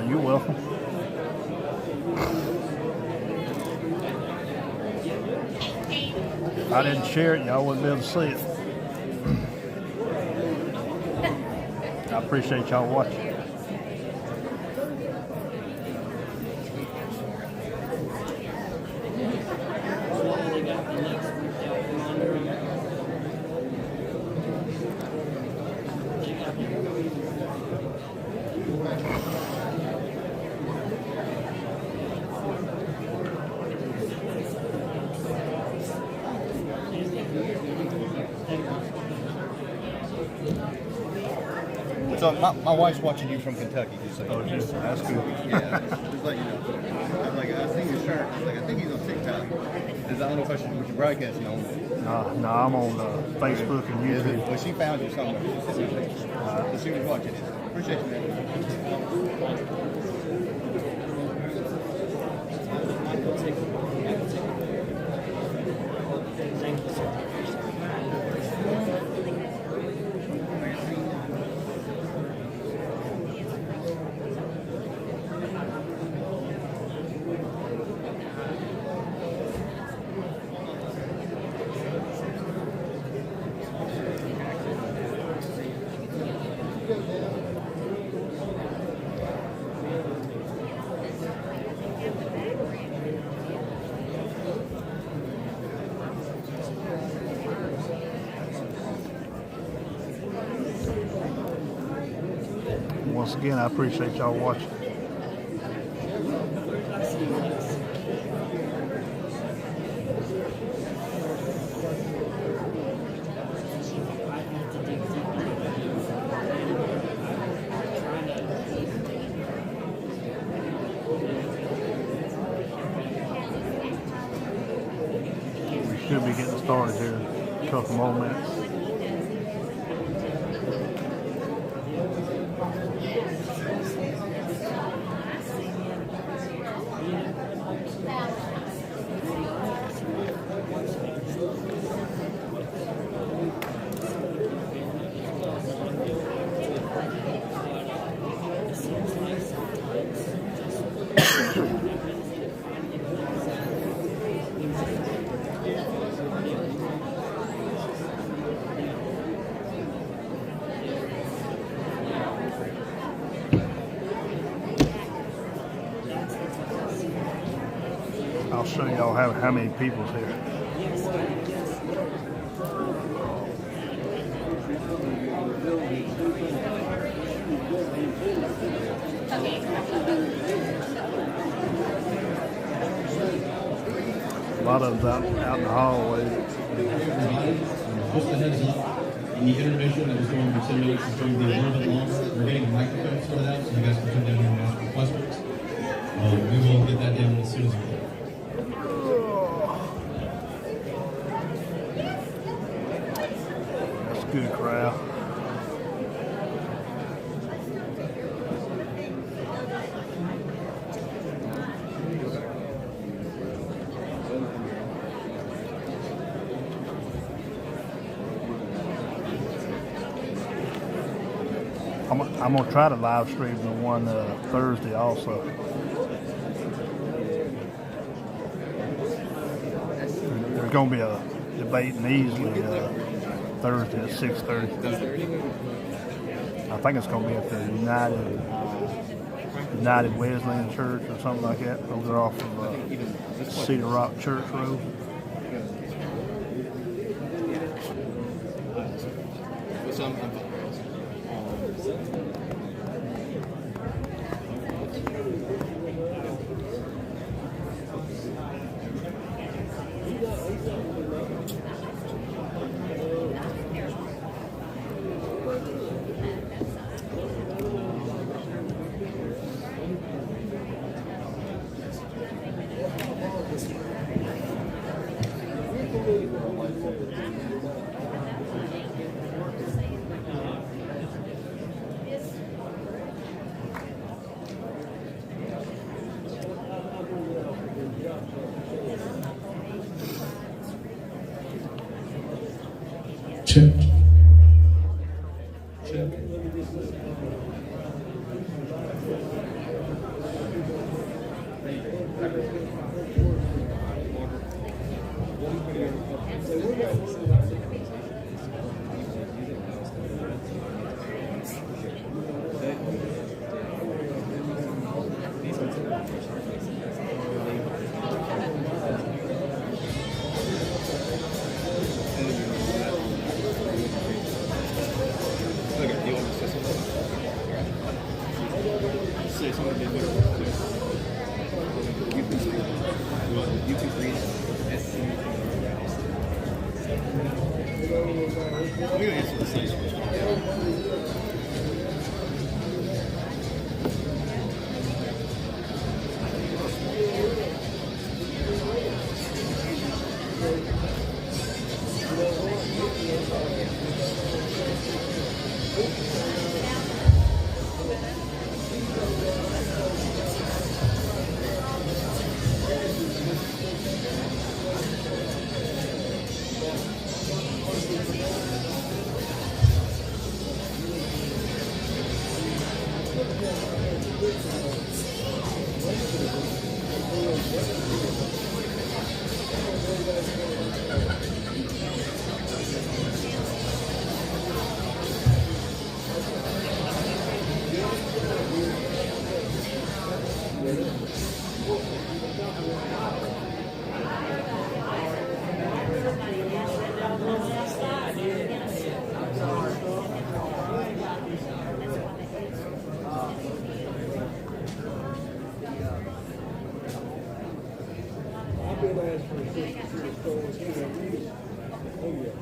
You're welcome. If I didn't share it, y'all wouldn't be able to see it. I appreciate y'all watching. So my wife's watching you from Kentucky, just so you know. Oh, just, that's good. Yeah, just let you know. I'm like, I seen your shirt. I was like, I think he's on TikTok. I don't know if I should what you're broadcasting on. No, I'm on Facebook and YouTube. Well, she found you somewhere. She sent me a picture. So she was watching it. Appreciate you, man. Thank you, sir. Once again, I appreciate y'all watching. We should be getting started here in a couple more minutes. I'll show y'all how many people's here. A lot of them out in the hallway. Just a heads up, the intermission that was going for 10 minutes is going to be a little bit longer. We're getting the microphone sorted out so you guys can come down here and ask questions. We will get that done as soon as we can. That's a good crowd. I'm gonna try to live stream the one Thursday also. There's gonna be a debate in Easley Thursday at 6:30. I think it's gonna be at the United Wesleyan Church or something like that over there off of Cedar Rock Church Road. Check. Check. Okay, do you want me to say something? Say something big. YouTube reads SC. I'm gonna answer the same question. I've been asked for a sister to the store too. Oh, yeah.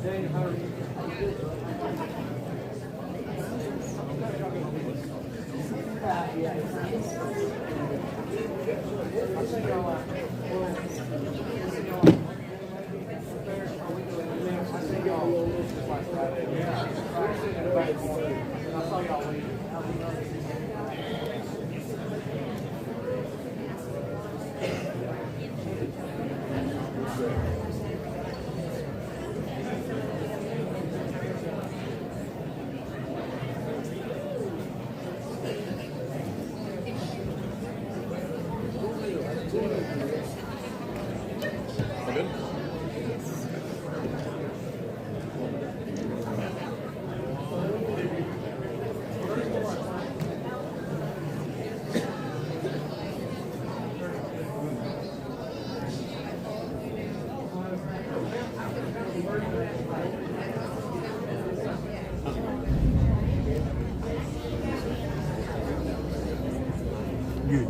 Dang, how are you?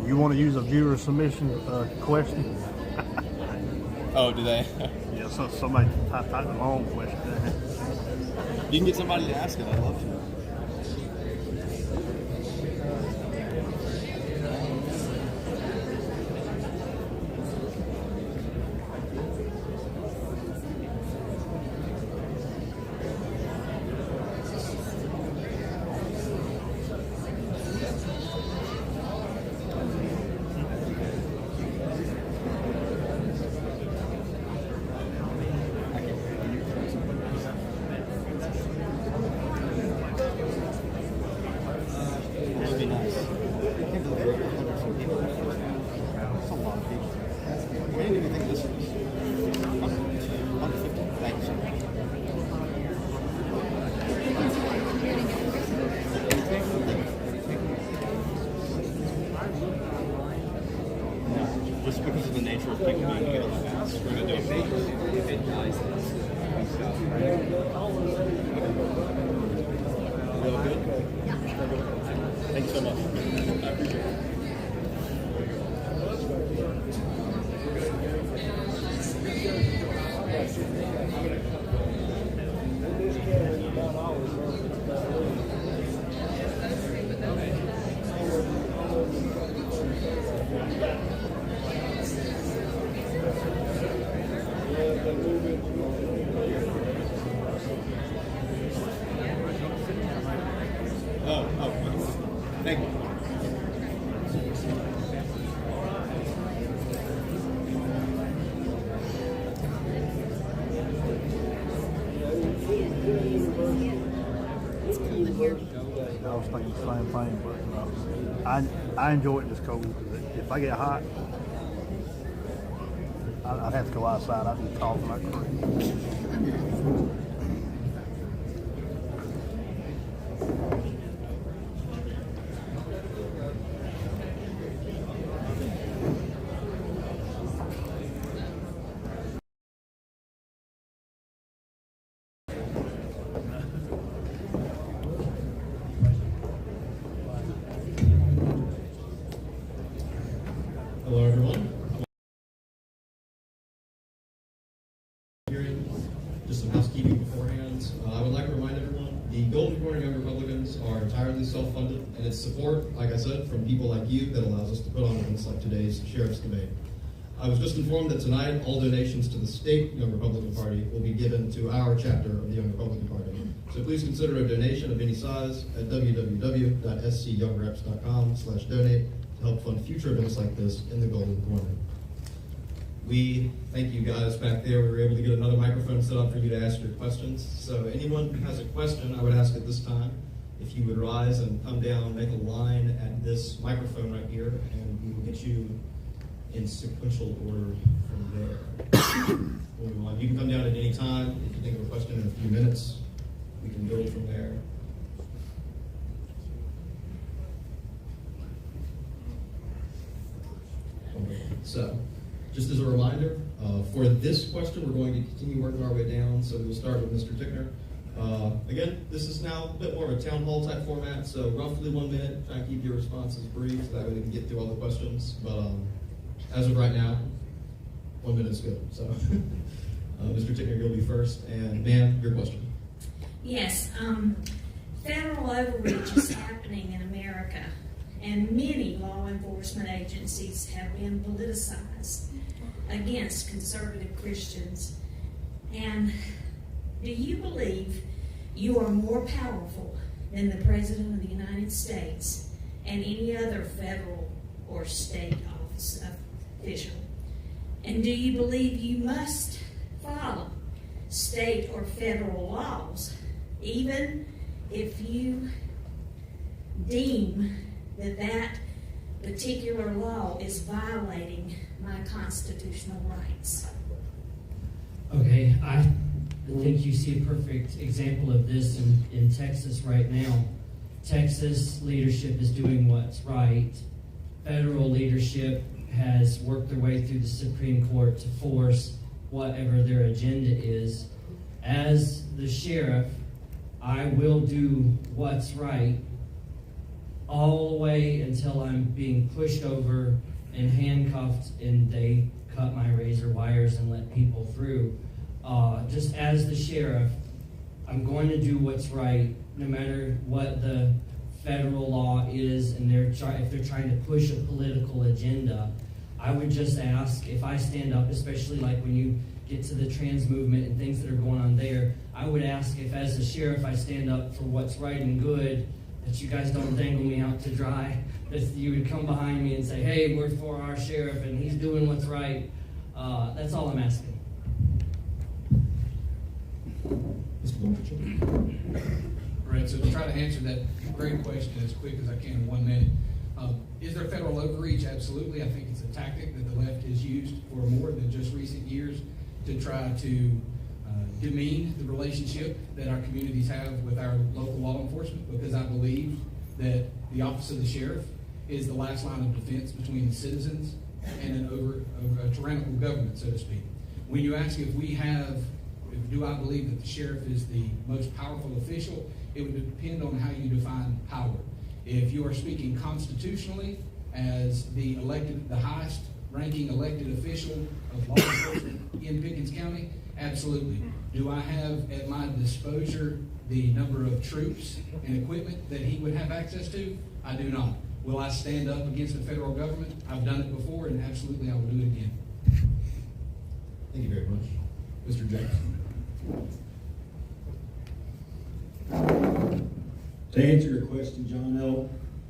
You want to use a viewer submission question? Oh, do they? Yeah, so somebody typed the long question. You can get somebody to ask it. I'd love to. That'd be nice. I can't believe we're 100 some people. That's a lot of people. We didn't even think this was 150. Thank you so much. No, just because of the nature of people being here fast, we're going to do it. If it dies, we stop. Real good? Thank you so much. I appreciate it. Oh, thank you. here? I was thinking the same thing, but I enjoy it just cold. Because if I get hot, I'd have to go outside. I'd be coughing like crazy. Hello, everyone. Just some housekeeping beforehand. I would like to remind everyone, the Golden Corner Young Republicans are entirely self-funded, and it's support, like I said, from people like you that allows us to put on events like today's sheriff's debate. I was just informed that tonight all donations to the state Young Republican Party will be given to our chapter of the Young Republican Party. So please consider a donation of any size at www.scyoungreps.com/donate to help fund future events like this in the Golden Corner. We thank you guys back there. We were able to get another microphone set up for you to ask your questions. So anyone who has a question, I would ask at this time if you would rise and come down, make a line at this microphone right here, and we will get you in sequential order from there. We'll move on. You can come down at any time. If you think of a question in a few minutes, we can build from there. So, just as a reminder, for this question, we're going to continue working our way down. So we'll start with Mr. Tickner. Again, this is now a bit more of a town hall type format, so roughly 1 minute. Try and keep your responses brief, so that way we can get through all the questions. But as of right now, 1 minute is good. So, Mr. Tickner, you'll be first. And ma'am, your question. Yes, federal overreach is happening in America, and many law enforcement agencies have been politicized against conservative Christians. And do you believe you are more powerful than the President of the United States and any other federal or state office official? And do you believe you must follow state or federal laws, even if you deem that that particular law is violating my constitutional rights? Okay, I think you see a perfect example of this in Texas right now. Texas leadership is doing what's right. Federal leadership has worked their way through the Supreme Court to force whatever their agenda is. As the sheriff, I will do what's right all the way until I'm being pushed over and handcuffed and they cut my razor wires and let people through. Just as the sheriff, I'm going to do what's right no matter what the federal law is, and if they're trying to push a political agenda. I would just ask, if I stand up, especially like when you get to the trans movement and things that are going on there, I would ask if as the sheriff I stand up for what's right and good, that you guys don't dangle me out to dry, that you would come behind me and say, hey, we're for our sheriff and he's doing what's right. That's all I'm asking. All right, so to try to answer that great question as quick as I can in 1 minute. Is there federal overreach? Absolutely. I think it's a tactic that the left has used for more than just recent years to try to demean the relationship that our communities have with our local law enforcement, because I believe that the office of the sheriff is the last line of defense between the citizens and a tyrannical government, so to speak. When you ask if do I believe that the sheriff is the most powerful official, it would depend on how you define power. If you are speaking constitutionally as the highest ranking elected official of law enforcement in Pickens County, absolutely. Do I have at my disposal the number of troops and equipment that he would have access to? I do not. Will I stand up against the federal government? I've done it before, and absolutely I will do it again. Thank you very much. Mr. Jackson. To answer your question, John L.,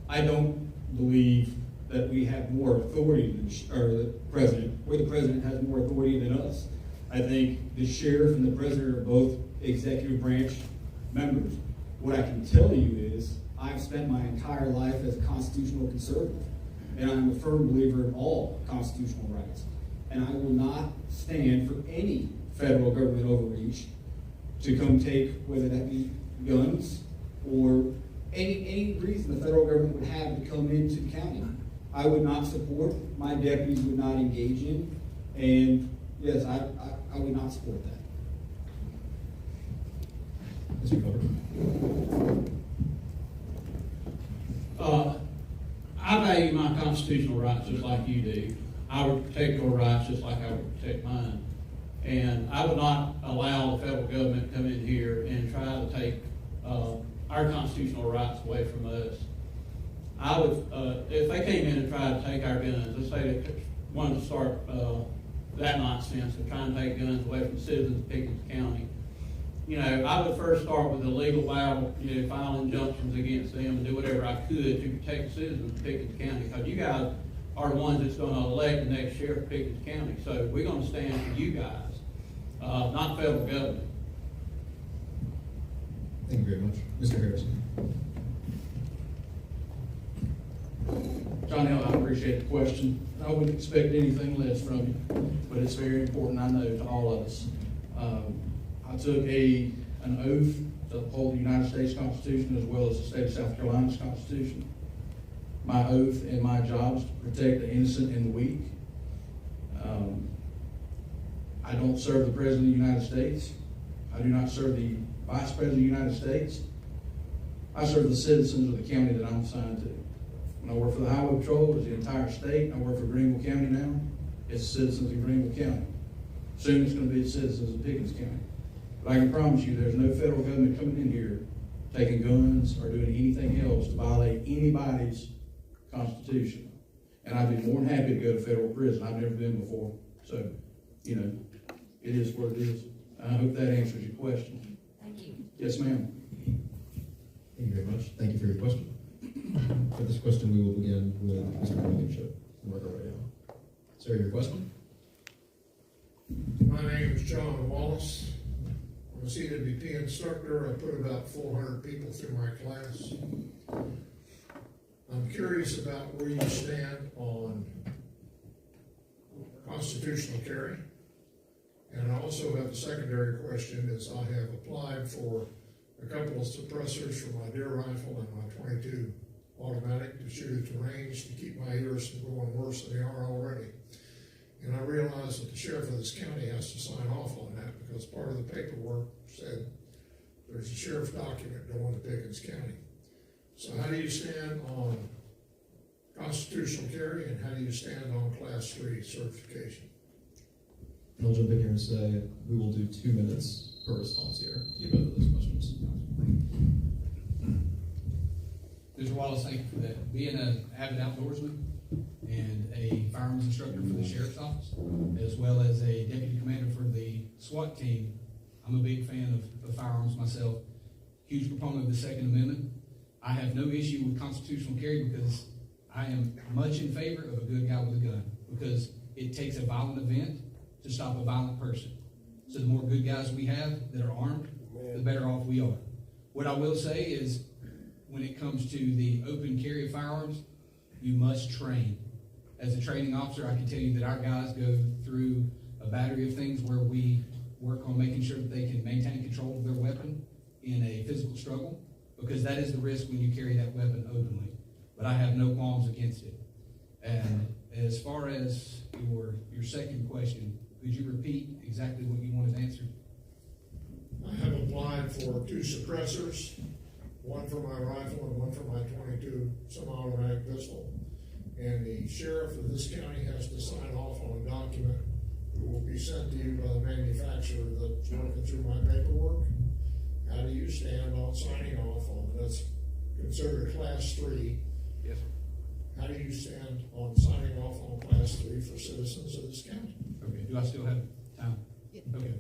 I don't believe that we have more authority than the president, or the president has more authority than us. I think the sheriff and the president are both executive branch members. What I can tell you is I've spent my entire life as a constitutional conservative, and I'm a firm believer in all constitutional rights. And I will not stand for any federal government overreach to come take, whether that be guns or any reason the federal government would have to come into the county. I would not support, my deputies would not engage in, and yes, I would not support that. Mr. Cover. I value my constitutional rights just like you do. I would protect your rights just like I would protect mine. And I would not allow the federal government to come in here and try to take our constitutional rights away from us. I would, if they came in and tried to take our guns, let's say they wanted to start that nonsense of trying to take guns away from citizens of Pickens County, you know, I would first start with a legal battle, you know, file injunctions against them and do whatever I could to protect the citizens of Pickens County. Because you guys are the ones that's going to elect the next sheriff of Pickens County. So we're going to stand for you guys, not the federal government. Thank you very much. Mr. Harrison. John Hill, I appreciate the question. I wouldn't expect anything less from you, but it's very important, I know, to all of us. I took an oath to uphold the United States Constitution as well as the state of South Carolina's Constitution. My oath and my job is to protect the innocent and the weak. I don't serve the President of the United States. I do not serve the Vice President of the United States. I serve the citizens of the county that I'm assigned to. When I work for the Highway Patrol, it's the entire state. I work for Greenville County now. It's the citizens of Greenville County. Soon it's going to be the citizens of Pickens County. But I can promise you there's no federal government coming in here taking guns or doing anything else to violate anybody's Constitution. And I'd be more than happy to go to federal prison. I've never been before. So, you know, it is what it is. I hope that answers your question. Thank you. Yes, ma'am. Thank you very much. Thank you for your question. For this question, we will begin with Mr. Blankenship and work our way down. Sir, your question? My name is John Wallace. I'm a CWP instructor. I put about 400 people through my class. I'm curious about where you stand on constitutional carry. And I also have a secondary question is I have applied for a couple of suppressors for my deer rifle and my 22 automatic to shoot at the range to keep my ears from going worse than they are already. And I realize that the sheriff of this county has to sign off on that because part of the paperwork said there's a sheriff's document going to Pickens County. So how do you stand on constitutional carry and how do you stand on Class 3 certification? I'll jump in here and say we will do 2 minutes per response here to get both of those questions. Mr. Wallace, thank you for that. Being an avid outdoorsman and a firearms instructor for the Sheriff's Office, as well as a deputy commander for the SWAT team, I'm a big fan of firearms myself. Huge proponent of the Second Amendment. I have no issue with constitutional carry because I am much in favor of a good guy with a gun because it takes a violent event to stop a violent person. So the more good guys we have that are armed, the better off we are. What I will say is when it comes to the open carry of firearms, you must train. As a training officer, I can tell you that our guys go through a battery of things where we work on making sure that they can maintain control of their weapon in a physical struggle, because that is the risk when you carry that weapon openly. But I have no qualms against it. And as far as your second question, could you repeat exactly what you wanted answered? I have applied for 2 suppressors, one for my rifle and one for my 22 semi-automatic pistol. And the sheriff of this county has to sign off on a document that will be sent to you by the manufacturer that's working through my paperwork. How do you stand on signing off on that's considered Class 3? Yes, sir. How do you stand on signing off on Class 3 for citizens of this county? Okay, do I still have time? Okay.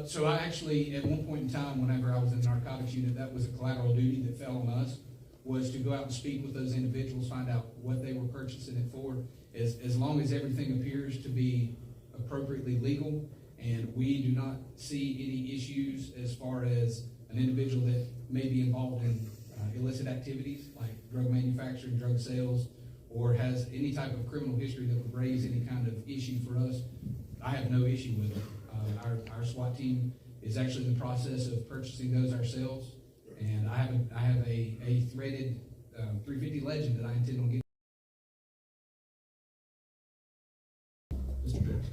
So I actually, at one point in time, whenever I was in the narcotics unit, that was a collateral duty that fell on us, was to go out and speak with those individuals, find out what they were purchasing it for. As long as everything appears to be appropriately legal and we do not see any issues as far as an individual that may be involved in illicit activities like drug manufacturing, drug sales, or has any type of criminal history that would raise any kind of issue for us. I have no issue with it. Our SWAT team is actually in the process of purchasing those ourselves, and I have a threaded 350 Legend that I intend on getting. Mr. Pierce.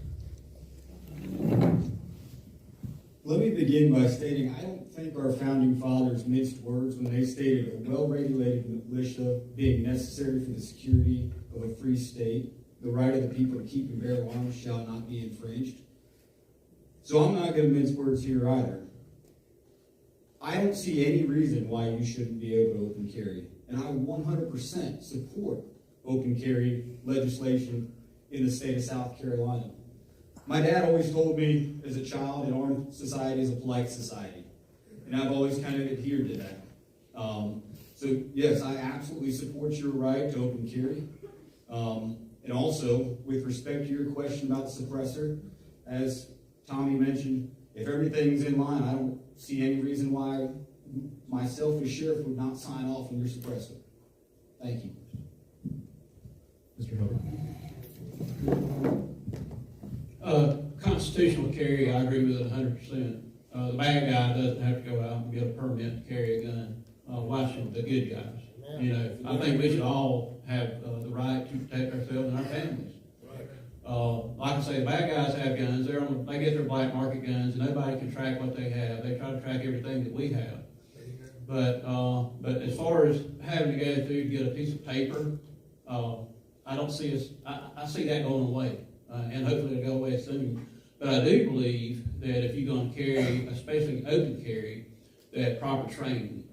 Let me begin by stating I don't think our founding fathers minced words when they stated a well-regulated militia being necessary for the security of a free state. The right of the people to keep and bear arms shall not be infringed. So I'm not going to mince words here either. I don't see any reason why you shouldn't be able to open carry. And I 100% support open carry legislation in the state of South Carolina. My dad always told me as a child, an armed society is a polite society. And I've always kind of adhered to that. So yes, I absolutely support your right to open carry. And also, with respect to your question about the suppressor, as Tommy mentioned, if everything's in line, I don't see any reason why myself as sheriff would not sign off on your suppressor. Thank you. Mr. Hoover. Constitutional carry, I agree with it 100%. The bad guy doesn't have to go out and get a permit to carry a gun. Why should the good guys? You know, I think we should all have the right to protect ourselves and our families. Like I say, the bad guys have guns. They get their black market guns, and nobody can track what they have. They try to track everything that we have. But as far as having to go through to get a piece of paper, I don't see us. I see that going away, and hopefully it'll go away soon. But I do believe that if you're going to carry, especially open carry, that proper training.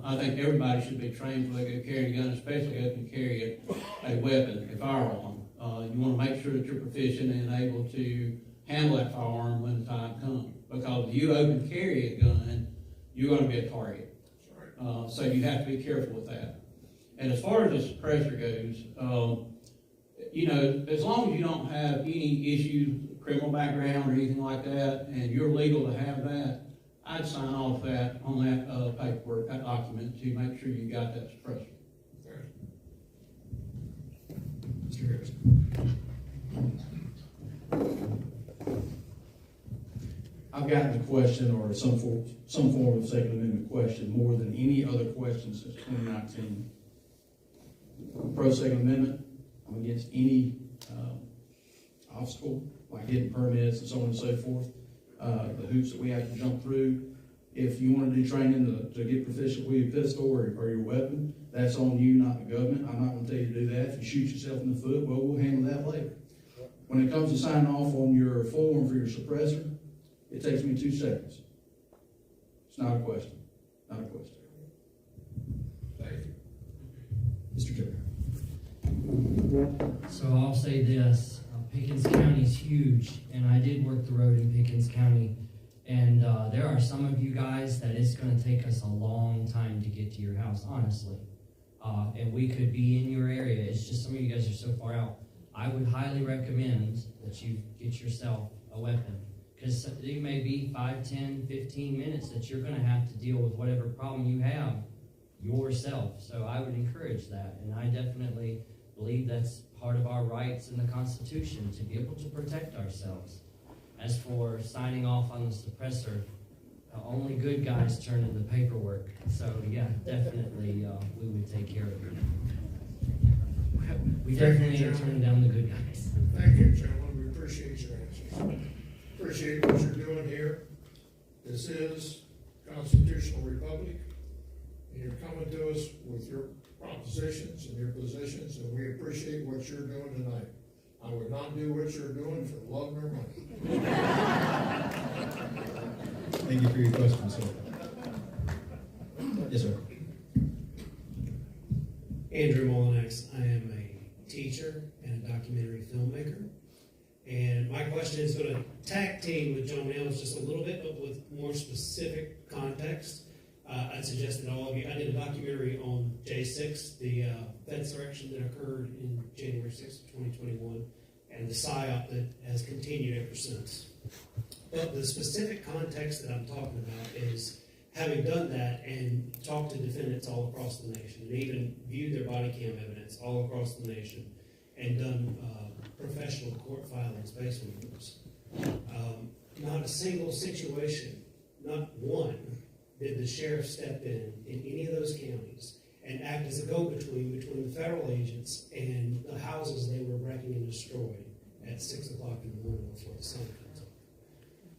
I think everybody should be trained before they go carry a gun, especially open carry a weapon, a firearm. You want to make sure that you're proficient and able to handle that firearm when the time comes. Because if you open carry a gun, you're going to be a target. So you have to be careful with that. And as far as the suppressor goes, you know, as long as you don't have any issues, criminal background or anything like that, and you're legal to have that, I'd sign off that on that paperwork, that document, to make sure you got that suppressor. Mr. Harris. I've gotten a question or some form of Second Amendment question more than any other question since 2019. I'm pro Second Amendment. I'm against any obstacle like getting permits and so on and so forth. The hoops that we have to jump through. If you want to do training to get proficient with your pistol or your weapon, that's on you, not the government. I'm not going to tell you to do that. If you shoot yourself in the foot, well, we'll handle that later. When it comes to signing off on your form for your suppressor, it takes me 2 seconds. It's not a question. Not a question. Thank you. Mr. Turner. So I'll say this, Pickens County is huge, and I did work the road in Pickens County, and there are some of you guys that it's going to take us a long time to get to your house, honestly. And we could be in your area. It's just some of you guys are so far out. I would highly recommend that you get yourself a weapon, because it may be 5, 10, 15 minutes that you're going to have to deal with whatever problem you have yourself. So I would encourage that, and I definitely believe that's part of our rights in the Constitution, to be able to protect ourselves. As for signing off on the suppressor, only good guys turn in the paperwork. So yeah, definitely we would take care of it. We definitely are turning down the good guys. Thank you, gentlemen. We appreciate your answers. Appreciate what you're doing here. This is constitutional republic, and you're coming to us with your propositions and your positions, and we appreciate what you're doing tonight. I would not do what you're doing for love nor money. Thank you for your question, sir. Yes, sir. Andrew Molinax. I am a teacher and a documentary filmmaker. And my question is going to tag team with John Nails just a little bit, but with more specific context. I'd suggest that all of you, I did a documentary on J6, the Fed insurrection that occurred in January 6th, 2021, and the PSYOP that has continued ever since. But the specific context that I'm talking about is having done that and talked to defendants all across the nation, and even viewed their body cam evidence all across the nation, and done professional court filings based on those. Not a single situation, not one, did the sheriff step in any of those counties and act as a go-between between the federal agents and the houses they were wrecking and destroying at 6 o'clock in the morning before the sun comes up.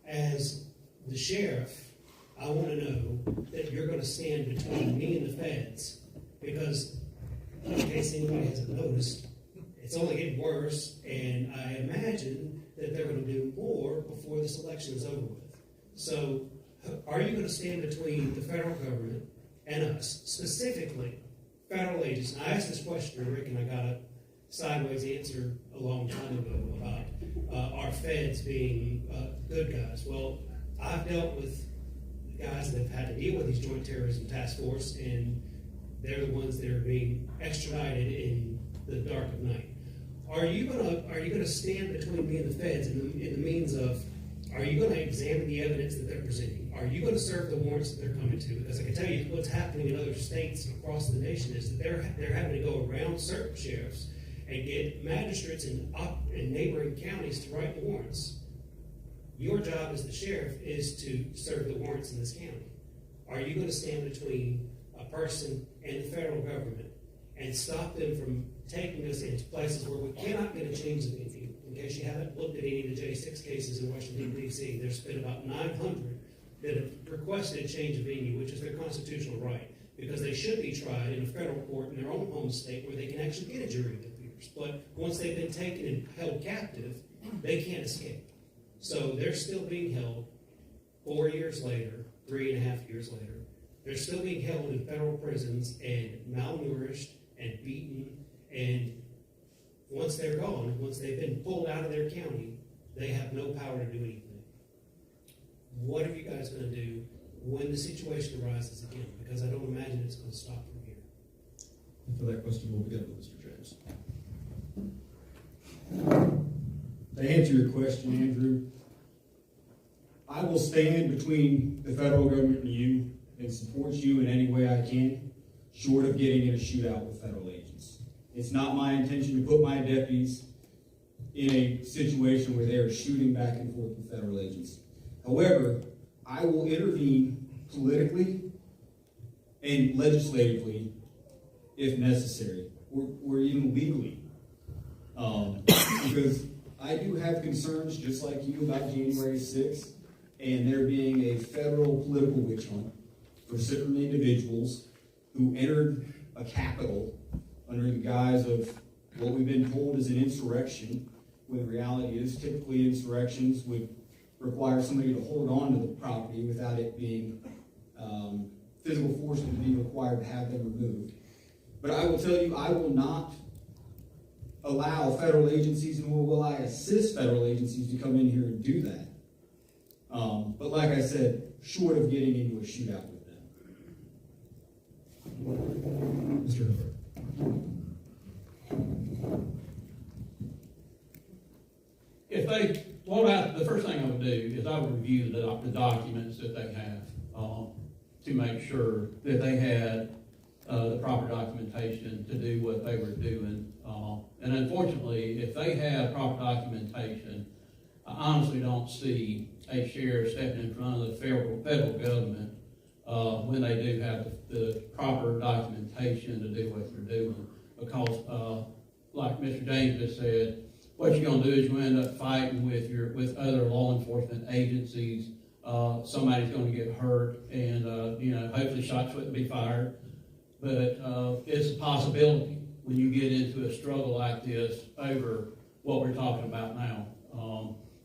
As the sheriff, I want to know that you're going to stand between me and the feds, because in case anybody hasn't noticed, it's only getting worse, and I imagine that they're going to do more before this election is over with. So, are you going to stand between the federal government and us, specifically federal agents? And I asked this question to Rick, and I got a sideways answer a long time ago about our feds being good guys. Well, I've dealt with guys that have had to deal with these joint terrorism task force, and they're the ones that are being extradited in the dark of night. Are you gonna stand between me and the feds in the means of, are you going to examine the evidence that they're presenting? Are you going to serve the warrants that they're coming to? Because I can tell you what's happening in other states across the nation is that they're having to go around certain sheriffs and get magistrates in neighboring counties to write the warrants. Your job as the sheriff is to serve the warrants in this county. Are you going to stand between a person and the federal government and stop them from taking us into places where we cannot get a change of venue? In case you haven't looked at any of the J6 cases in Washington, D.C., there's been about 900 that have requested a change of venue, which is their constitutional right, because they should be tried in a federal court in their own home state where they can actually get a jury that appears. But once they've been taken and held captive, they can't escape. So they're still being held 4 years later, 3.5 years later. They're still being held in federal prisons and malnourished and beaten, and once they're gone, once they've been pulled out of their county, they have no power to do anything. What are you guys going to do when the situation arises again? Because I don't imagine it's going to stop from here. And for that question, we'll begin with Mr. James. To answer your question, Andrew, I will stand between the federal government and you and support you in any way I can, short of getting in a shootout with federal agents. It's not my intention to put my deputies in a situation where they are shooting back and forth with federal agents. However, I will intervene politically and legislatively if necessary, or even legally. Because I do have concerns, just like you, about January 6th, and there being a federal political witch hunt for certain individuals who entered a capital under the guise of what we've been told is an insurrection, when the reality is typically insurrections would require somebody to hold on to the property without it being physical force would be required to have them removed. But I will tell you, I will not allow federal agencies, nor will I assist federal agencies to come in here and do that. But like I said, short of getting into a shootout with them. Mr. Hoover. If they, the first thing I would do is I would review the documents that they have to make sure that they had the proper documentation to do what they were doing. And unfortunately, if they have proper documentation, I honestly don't see a sheriff stepping in front of the federal government when they do have the proper documentation to do what they're doing. Because, like Mr. James just said, what you're going to do is you end up fighting with other law enforcement agencies. Somebody's going to get hurt, and hopefully shots wouldn't be fired. But it's a possibility when you get into a struggle like this over what we're talking about now.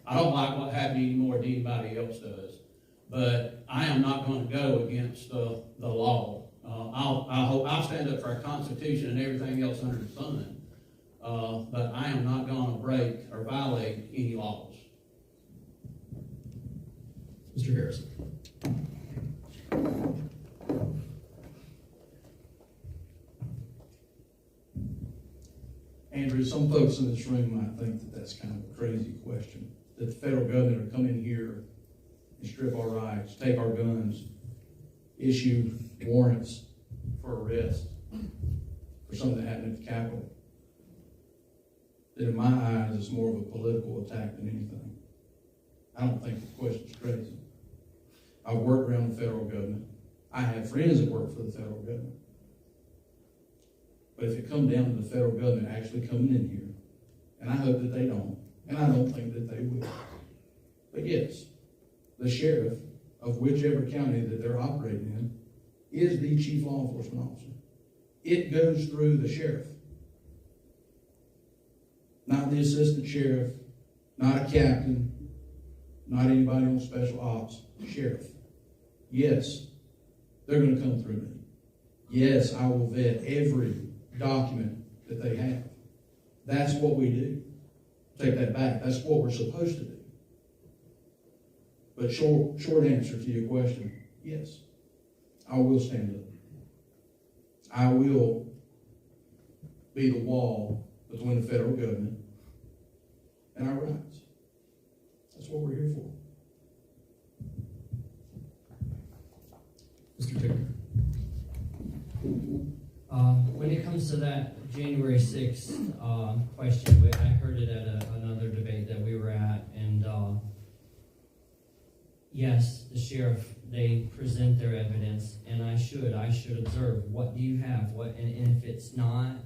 I don't like what happened anymore than anybody else does, but I am not going to go against the law. I'll stand up for our Constitution and everything else under the sun, but I am not going to break or violate any laws. Mr. Harrison. Andrew, some folks in this room might think that that's kind of a crazy question, that the federal government will come in here and strip our rights, take our guns, issue warrants for arrest for something that happened at the Capitol, then in my eyes, it's more of a political attack than anything. I don't think the question's crazy. I've worked around the federal government. I have friends that work for the federal government. But if it comes down to the federal government actually coming in here, and I hope that they don't, and I don't think that they will, but yes, the sheriff of whichever county that they're operating in is the chief law enforcement officer. It goes through the sheriff. Not the assistant sheriff, not a captain, not anybody on special ops, sheriff. Yes, they're going to come through me. Yes, I will vet every document that they have. That's what we do. Take that back. That's what we're supposed to do. But short answer to your question, yes, I will stand up. I will be the wall between the federal government and our rights. That's what we're here for. Mr. Pickens. When it comes to that January 6th question, I heard it at another debate that we were at, and yes, the sheriff, they present their evidence, and I should observe, what do you have, and if it's not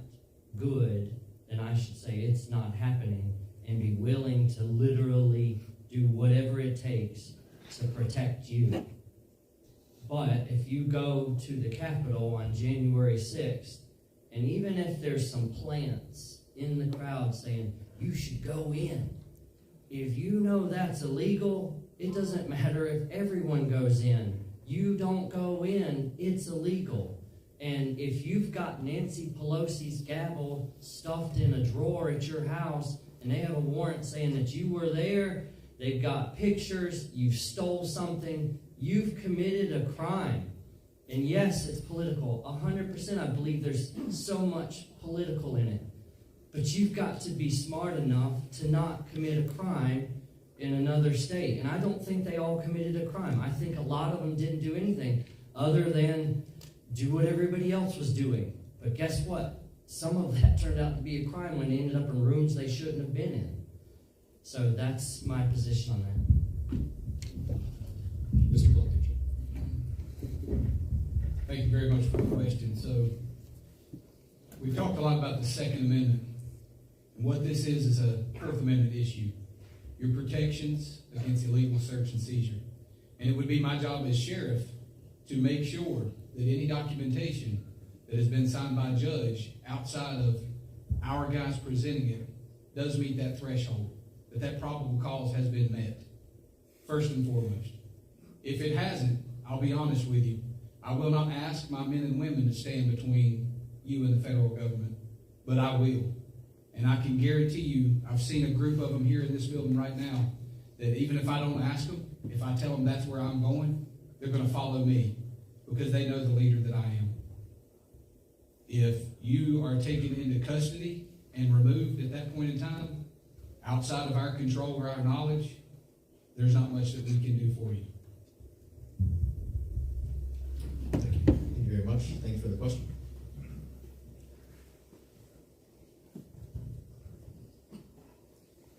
good, then I should say it's not happening, and be willing to literally do whatever it takes to protect you. But if you go to the Capitol on January 6th, and even if there's some plants in the crowd saying, you should go in, if you know that's illegal, it doesn't matter if everyone goes in. You don't go in, it's illegal. And if you've got Nancy Pelosi's gavel stuffed in a drawer at your house, and they have a warrant saying that you were there, they've got pictures, you stole something, you've committed a crime. And yes, it's political. 100% I believe there's so much political in it. But you've got to be smart enough to not commit a crime in another state. And I don't think they all committed a crime. I think a lot of them didn't do anything other than do what everybody else was doing. But guess what? Some of that turned out to be a crime when they ended up in rooms they shouldn't have been in. So that's my position on that. Mr. Blunt. Thank you very much for the question. So, we've talked a lot about the Second Amendment. And what this is a Fourth Amendment issue. Your protections against illegal search and seizure. And it would be my job as sheriff to make sure that any documentation that has been signed by a judge outside of our guys presenting it does meet that threshold, that probable cause has been met, first and foremost. If it hasn't, I'll be honest with you, I will not ask my men and women to stand between you and the federal government, but I will. And I can guarantee you, I've seen a group of them here in this building right now, that even if I don't ask them, if I tell them that's where I'm going, they're going to follow me because they know the leader that I am. If you are taken into custody and removed at that point in time, outside of our control or our knowledge, there's not much that we can do for you. Thank you very much. Thank you for the question.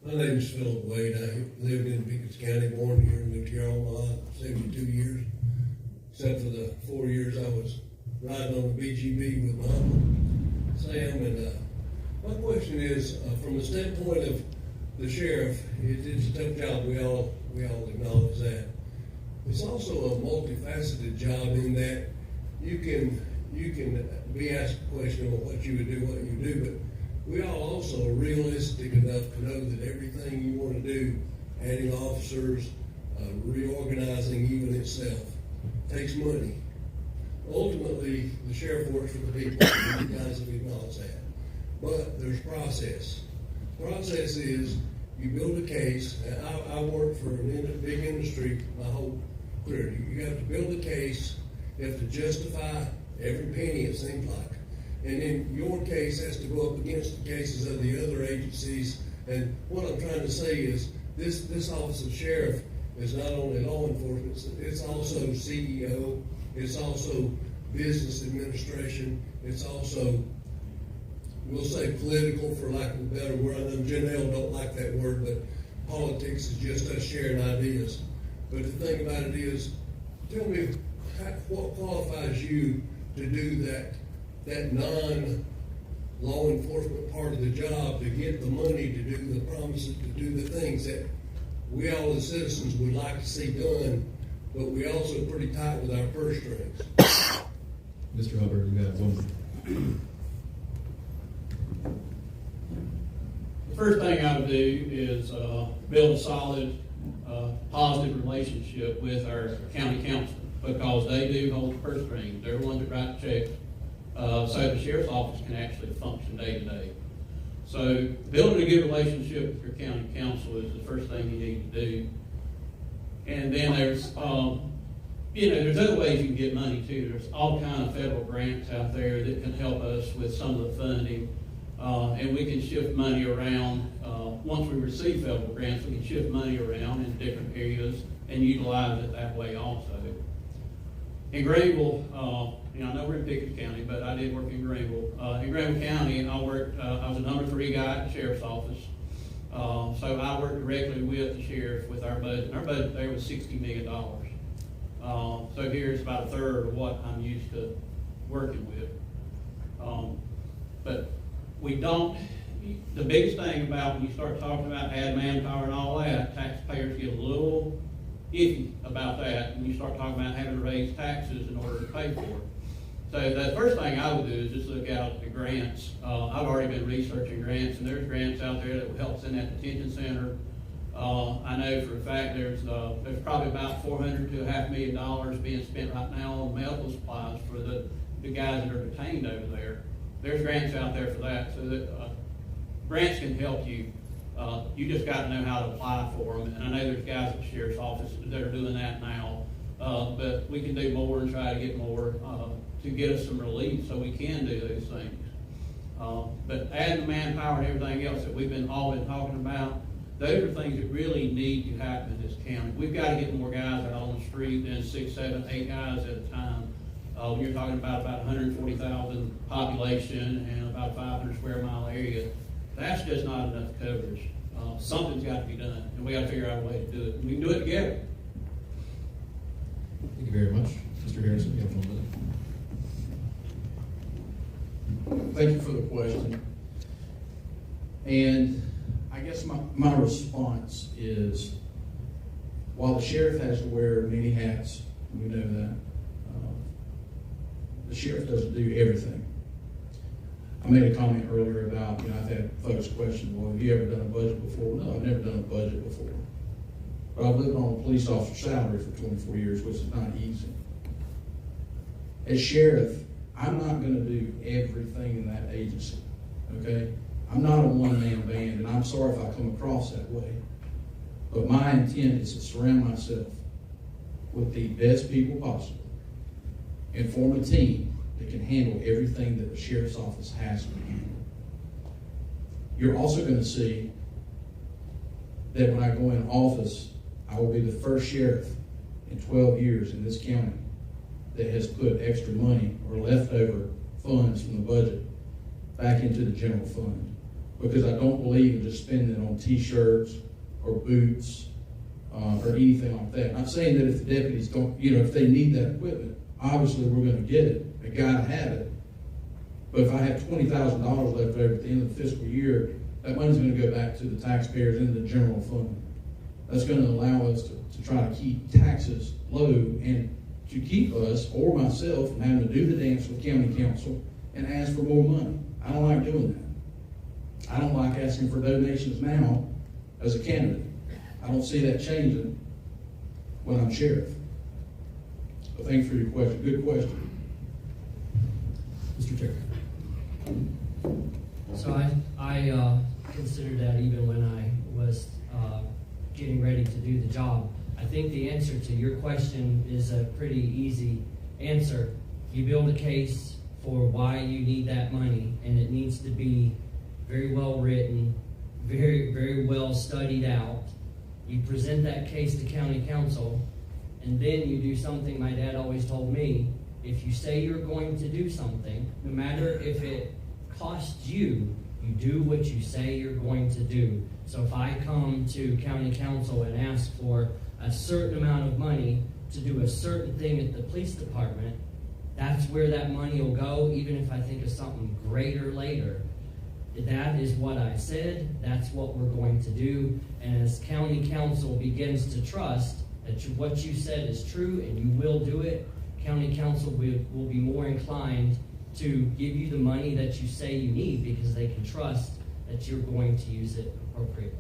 My name is Philip Wade. I lived in Pickens County, born here, and lived here all my life, 72 years, except for the 4 years I was riding on the BGB with my uncle, Sam. And my question is, from the standpoint of the sheriff, it's a tough job. We all acknowledge that. It's also a multifaceted job in that you can be asked a question about what you would do, what you do, but we all also are realistic enough to know that everything you want to do, adding officers, reorganizing even itself, takes money. Ultimately, the sheriff works for the people. You guys have acknowledged that. But there's process. Process is you build a case. I worked for a big industry my whole career. You have to build a case. You have to justify every penny, it seems like. And then your case has to go up against the cases of the other agencies. And what I'm trying to say is this office of sheriff It's not only law enforcement, it's also CEO, it's also business administration, it's also, we'll say political for lack of a better word. I know Janelle don't like that word, but politics is just us sharing ideas. But the thing about it is, tell me what qualifies you to do that non-law enforcement part of the job, to get the money to do the promises, to do the things that we all as citizens would like to see done, but we also pretty tight with our purse strings. Mr. Hubbard, you got one. The first thing I would do is build a solid, positive relationship with our county council, because they do hold the purse strings. They're the ones that write the checks, so the sheriff's office can actually function day to day. So building a good relationship with your county council is the first thing you need to do. And then there's there's other ways you can get money too. There's all kinds of federal grants out there that can help us with some of the funding. And we can shift money around. Once we receive federal grants, we can shift money around in different areas and utilize it that way also. In Greenville, I know we're in Pickens County, but I did work in Greenville. In Greenville County, I was a number 3 guy at the sheriff's office. So I worked directly with the sheriff with our budget. And our budget there was $60 million. So here's about a third of what I'm used to working with. But we don't, the biggest thing about when you start talking about add manpower and all that, taxpayers get a little iffy about that when you start talking about having to raise taxes in order to pay for it. So the first thing I would do is just look out at the grants. I've already been researching grants, and there's grants out there that will help us in that detention center. I know for a fact there's probably about $400,000 to $500,000 being spent right now on medical supplies for the guys that are detained over there. There's grants out there for that, so that grants can help you. You just got to know how to apply for them. And I know there's guys at the sheriff's office that are doing that now, but we can do more and try to get more to get us some relief so we can do those things. But adding the manpower and everything else that we've all been talking about, those are things that really need to happen in this county. We've got to get more guys out on the street than 6, 7, 8 guys at a time. When you're talking about 140,000 population and about a 500 square mile area, that's just not enough coverage. Something's got to be done, and we got to figure out a way to do it. We can do it together. Thank you very much. Mr. Harrison, you have 1 minute. Thank you for the question. And I guess my response is, while the sheriff has to wear many hats, we know that, the sheriff doesn't do everything. I made a comment earlier about, I've had folks question, well, have you ever done a budget before? No, I've never done a budget before. But I've lived on a police officer salary for 24 years, which is not easy. As sheriff, I'm not going to do everything in that agency, okay? I'm not a one-man band, and I'm sorry if I come across that way. But my intent is to surround myself with the best people possible and form a team that can handle everything that the sheriff's office has to handle. You're also going to see that when I go in office, I will be the first sheriff in 12 years in this county that has put extra money or leftover funds from the budget back into the general fund. Because I don't believe in just spending it on t-shirts or boots or anything like that. I'm saying that if the deputies don't, if they need that equipment, obviously we're going to get it. They got to have it. But if I have $20,000 left over at the end of the fiscal year, that money's going to go back to the taxpayers in the general fund. That's going to allow us to try to keep taxes low and to keep us, or myself, from having to do the dance with county council and ask for more money. I don't like doing that. I don't like asking for donations now as a candidate. I don't see that changing when I'm sheriff. But thanks for your question. Good question. Mr. Chair. So I considered that even when I was getting ready to do the job. I think the answer to your question is a pretty easy answer. You build a case for why you need that money, and it needs to be very well written, very, very well studied out, You present that case to county council, and then you do something my dad always told me. If you say you're going to do something, no matter if it costs you, you do what you say you're going to do. So if I come to county council and ask for a certain amount of money to do a certain thing at the police department, that's where that money will go, even if I think of something greater later. That is what I said, that's what we're going to do, and as county council begins to trust that what you said is true and you will do it, county council will be more inclined to give you the money that you say you need because they can trust that you're going to use it appropriately.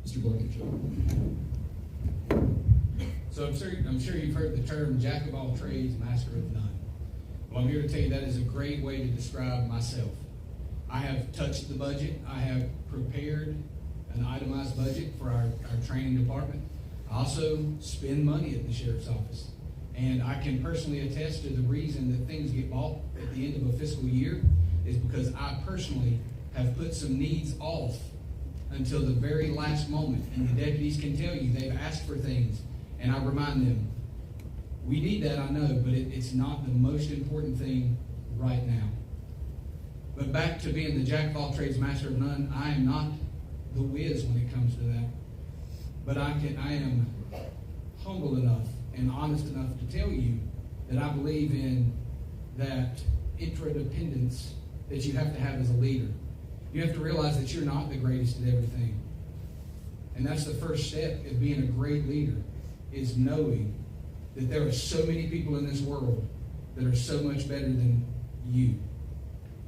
Mr. Blankenship. So I'm sure you've heard the term jack of all trades, master of none. Well, I'm here to tell you that is a great way to describe myself. I have touched the budget. I have prepared an itemized budget for our training department. I also spend money at the sheriff's office. And I can personally attest to the reason that things get bought at the end of a fiscal year is because I personally have put some needs off until the very last moment. And the deputies can tell you they've asked for things. And I remind them, we need that, I know, but it's not the most important thing right now. But back to being the jack of all trades, master of none, I am not the whiz when it comes to that. But I am humble enough and honest enough to tell you that I believe in that interdependence that you have to have as a leader. You have to realize that you're not the greatest at everything. And that's the first step of being a great leader, is knowing that there are so many people in this world that are so much better than you.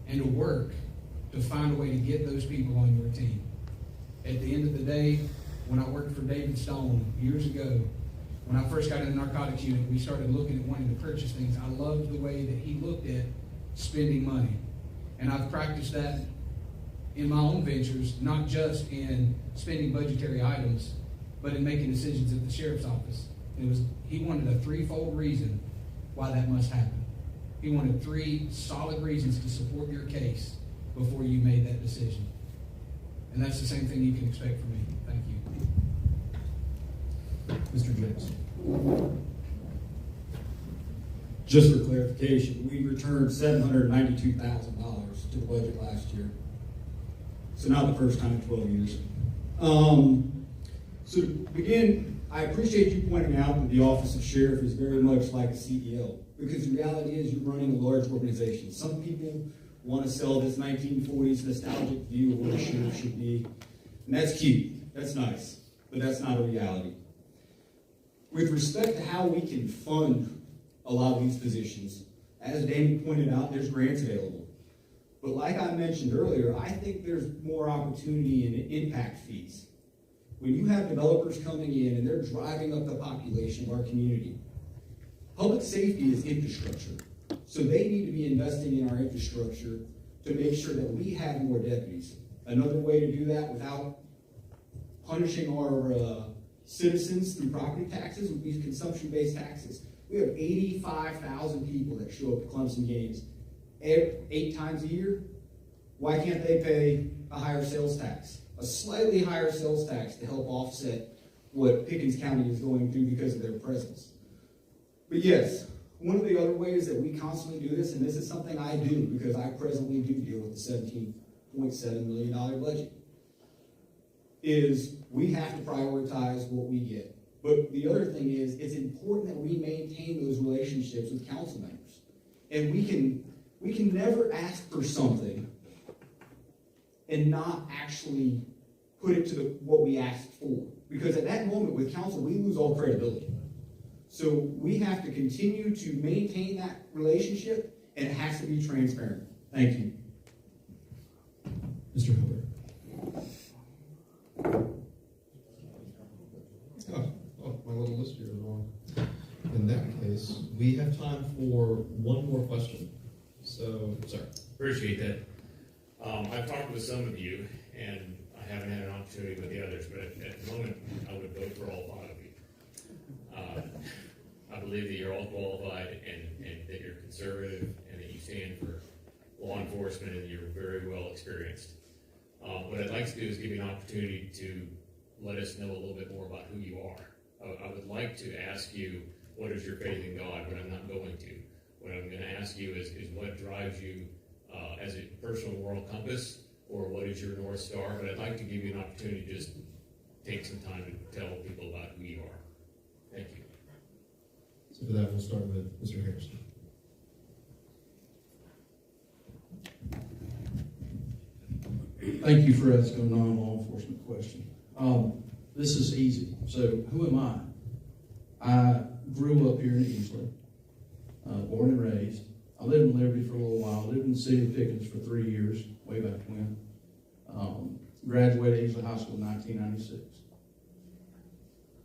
And to work to find a way to get those people on your team. At the end of the day, when I worked for David Stone years ago, when I first got in the narcotics unit, we started looking at wanting to purchase things. I loved the way that he looked at spending money. And I've practiced that in my own ventures, not just in spending budgetary items, but in making decisions at the sheriff's office. He wanted a threefold reason why that must happen. He wanted 3 solid reasons to support your case before you made that decision. And that's the same thing you can expect from me. Thank you. Mr. James. Just for clarification, we returned $792,000 to the budget last year. So not the first time in 12 years. So to begin, I appreciate you pointing out that the office of sheriff is very much like a CEO, because the reality is you're running a large organization. Some people want to sell this 1940s nostalgic view of what a sheriff should be, and that's cute, that's nice, but that's not a reality. With respect to how we can fund a lot of these positions, as Danny pointed out, there's grants available. But like I mentioned earlier, I think there's more opportunity in impact fees. When you have developers coming in and they're driving up the population of our community, public safety is infrastructure. So they need to be investing in our infrastructure to make sure that we have more deputies. Another way to do that without punishing our citizens through property taxes would be consumption-based taxes. We have 85,000 people that show up to Clemson games 8 times a year. Why can't they pay a higher sales tax? A slightly higher sales tax to help offset what Pickens County is going through because of their presence. But yes, one of the other ways that we constantly do this, and this is something I do because I presently do deal with the $17.7 million budget, is we have to prioritize what we get. But the other thing is, it's important that we maintain those relationships with council members. And we can never ask for something and not actually put it to what we asked for. Because at that moment with council, we lose all credibility. So we have to continue to maintain that relationship, and it has to be transparent. Thank you. Mr. Hubbard. Oh, my little list here is wrong. In that case, we have time for one more question. So, sorry. Appreciate that. I've talked with some of you, and I haven't had an opportunity with the others, but at the moment, I would vote for all 5 of you. I believe that you're all qualified and that you're conservative and that you stand for law enforcement and you're very well experienced. What I'd like to do is give you an opportunity to let us know a little bit more about who you are. I would like to ask you, what is your faith in God, but I'm not going to. What I'm going to ask you is what drives you as a personal moral compass, or what is your North Star? But I'd like to give you an opportunity to just take some time to tell people about who you are. Thank you. So for that, we'll start with Mr. Harrison. Thank you for asking a non-law enforcement question. This is easy. So, who am I? I grew up here in Eastland, born and raised. I lived in Liberty for a little while. Lived in the city of Pickens for 3 years, way back when. Graduated Eastland High School in 1996.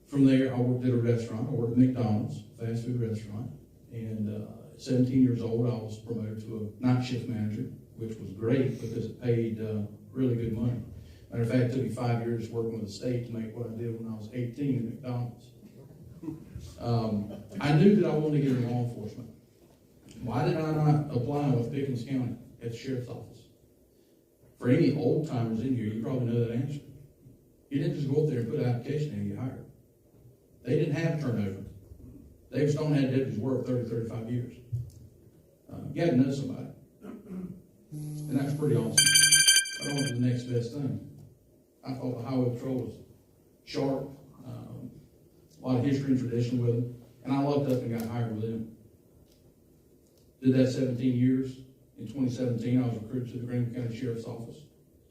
From there, I worked at a restaurant. I worked at McDonald's, fast food restaurant. And at 17 years old, I was promoted to a night shift manager, which was great because it paid really good money. Matter of fact, it took me 5 years working with the state to make what I did when I was 18 at McDonald's. I knew that I wanted to get into law enforcement. Why did I not apply with Pickens County at the sheriff's office? For any old timers in here, you probably know that answer. You didn't just go up there and put an application in and get hired. They didn't have turnover. David Stone had deputies work 30, 35 years. You had to know somebody. And that was pretty awesome. I went to the next best thing. I thought the highway patrol was sharp, a lot of history and tradition with them, and I lucked up and got hired with them. Did that 17 years. In 2017, I was recruited to the Graham County Sheriff's Office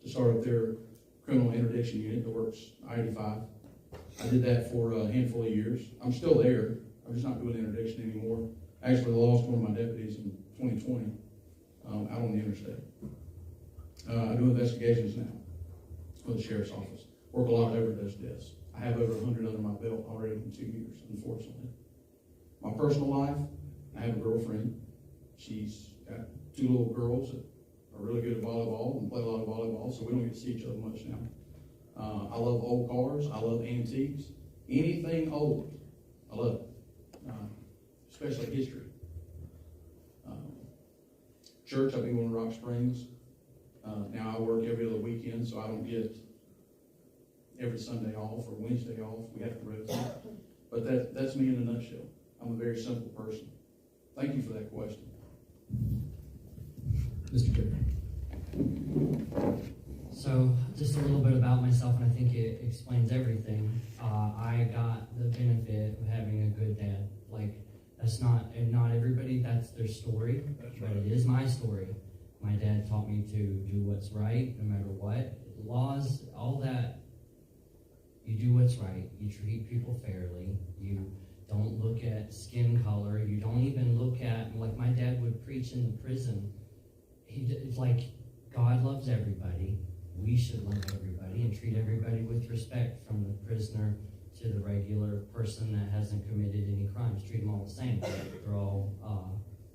to start up their criminal interdiction unit that works I-85. I did that for a handful of years. I'm still there. I'm just not doing interdiction anymore. Actually lost one of my deputies in 2020 out on the interstate. I do investigations now for the Sheriff's Office. Work a lot of overdose deaths. I have over 100 under my belt already in 2 years, unfortunately. My personal life, I have a girlfriend. She's got 2 little girls that are really good at volleyball and play a lot of volleyball, so we don't get to see each other much now. I love old cars. I love antiques. Anything old, I love it, especially history. Church, I've been going to Rock Springs. Now I work every other weekend, so I don't get every Sunday off or Wednesday off. We have to rotate. But that's me in a nutshell. I'm a very simple person. Thank you for that question. Mr. Turner. So, just a little bit about myself, and I think it explains everything. I got the benefit of having a good dad. Like, that's not everybody, that's their story, but it is my story. My dad taught me to do what's right, no matter what. Laws, all that, you do what's right. You treat people fairly. You don't look at skin color. You don't even look at, like my dad would preach in the prison. It's like, God loves everybody. We should love everybody and treat everybody with respect, from the prisoner to the regular person that hasn't committed any crimes. Treat them all the same. They're all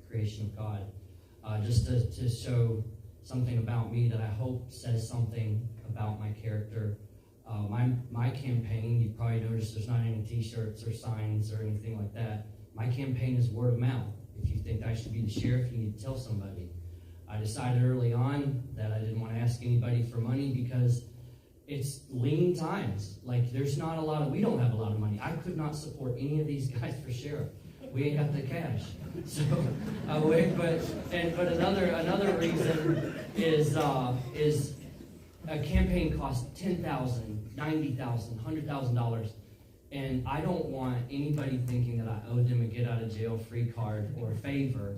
creation of God. Just to show something about me that I hope says something about my character. My campaign, you probably noticed there's not any t-shirts or signs or anything like that. My campaign is word of mouth. If you think I should be the sheriff, you need to tell somebody. I decided early on that I didn't want to ask anybody for money because it's lean times. Like, there's not a lot of, we don't have a lot of money. I could not support any of these guys for sheriff. We ain't got the cash. So, but another reason is a campaign costs $10,000, $90,000, $100,000, and I don't want anybody thinking that I owe them a get out of jail free card or a favor.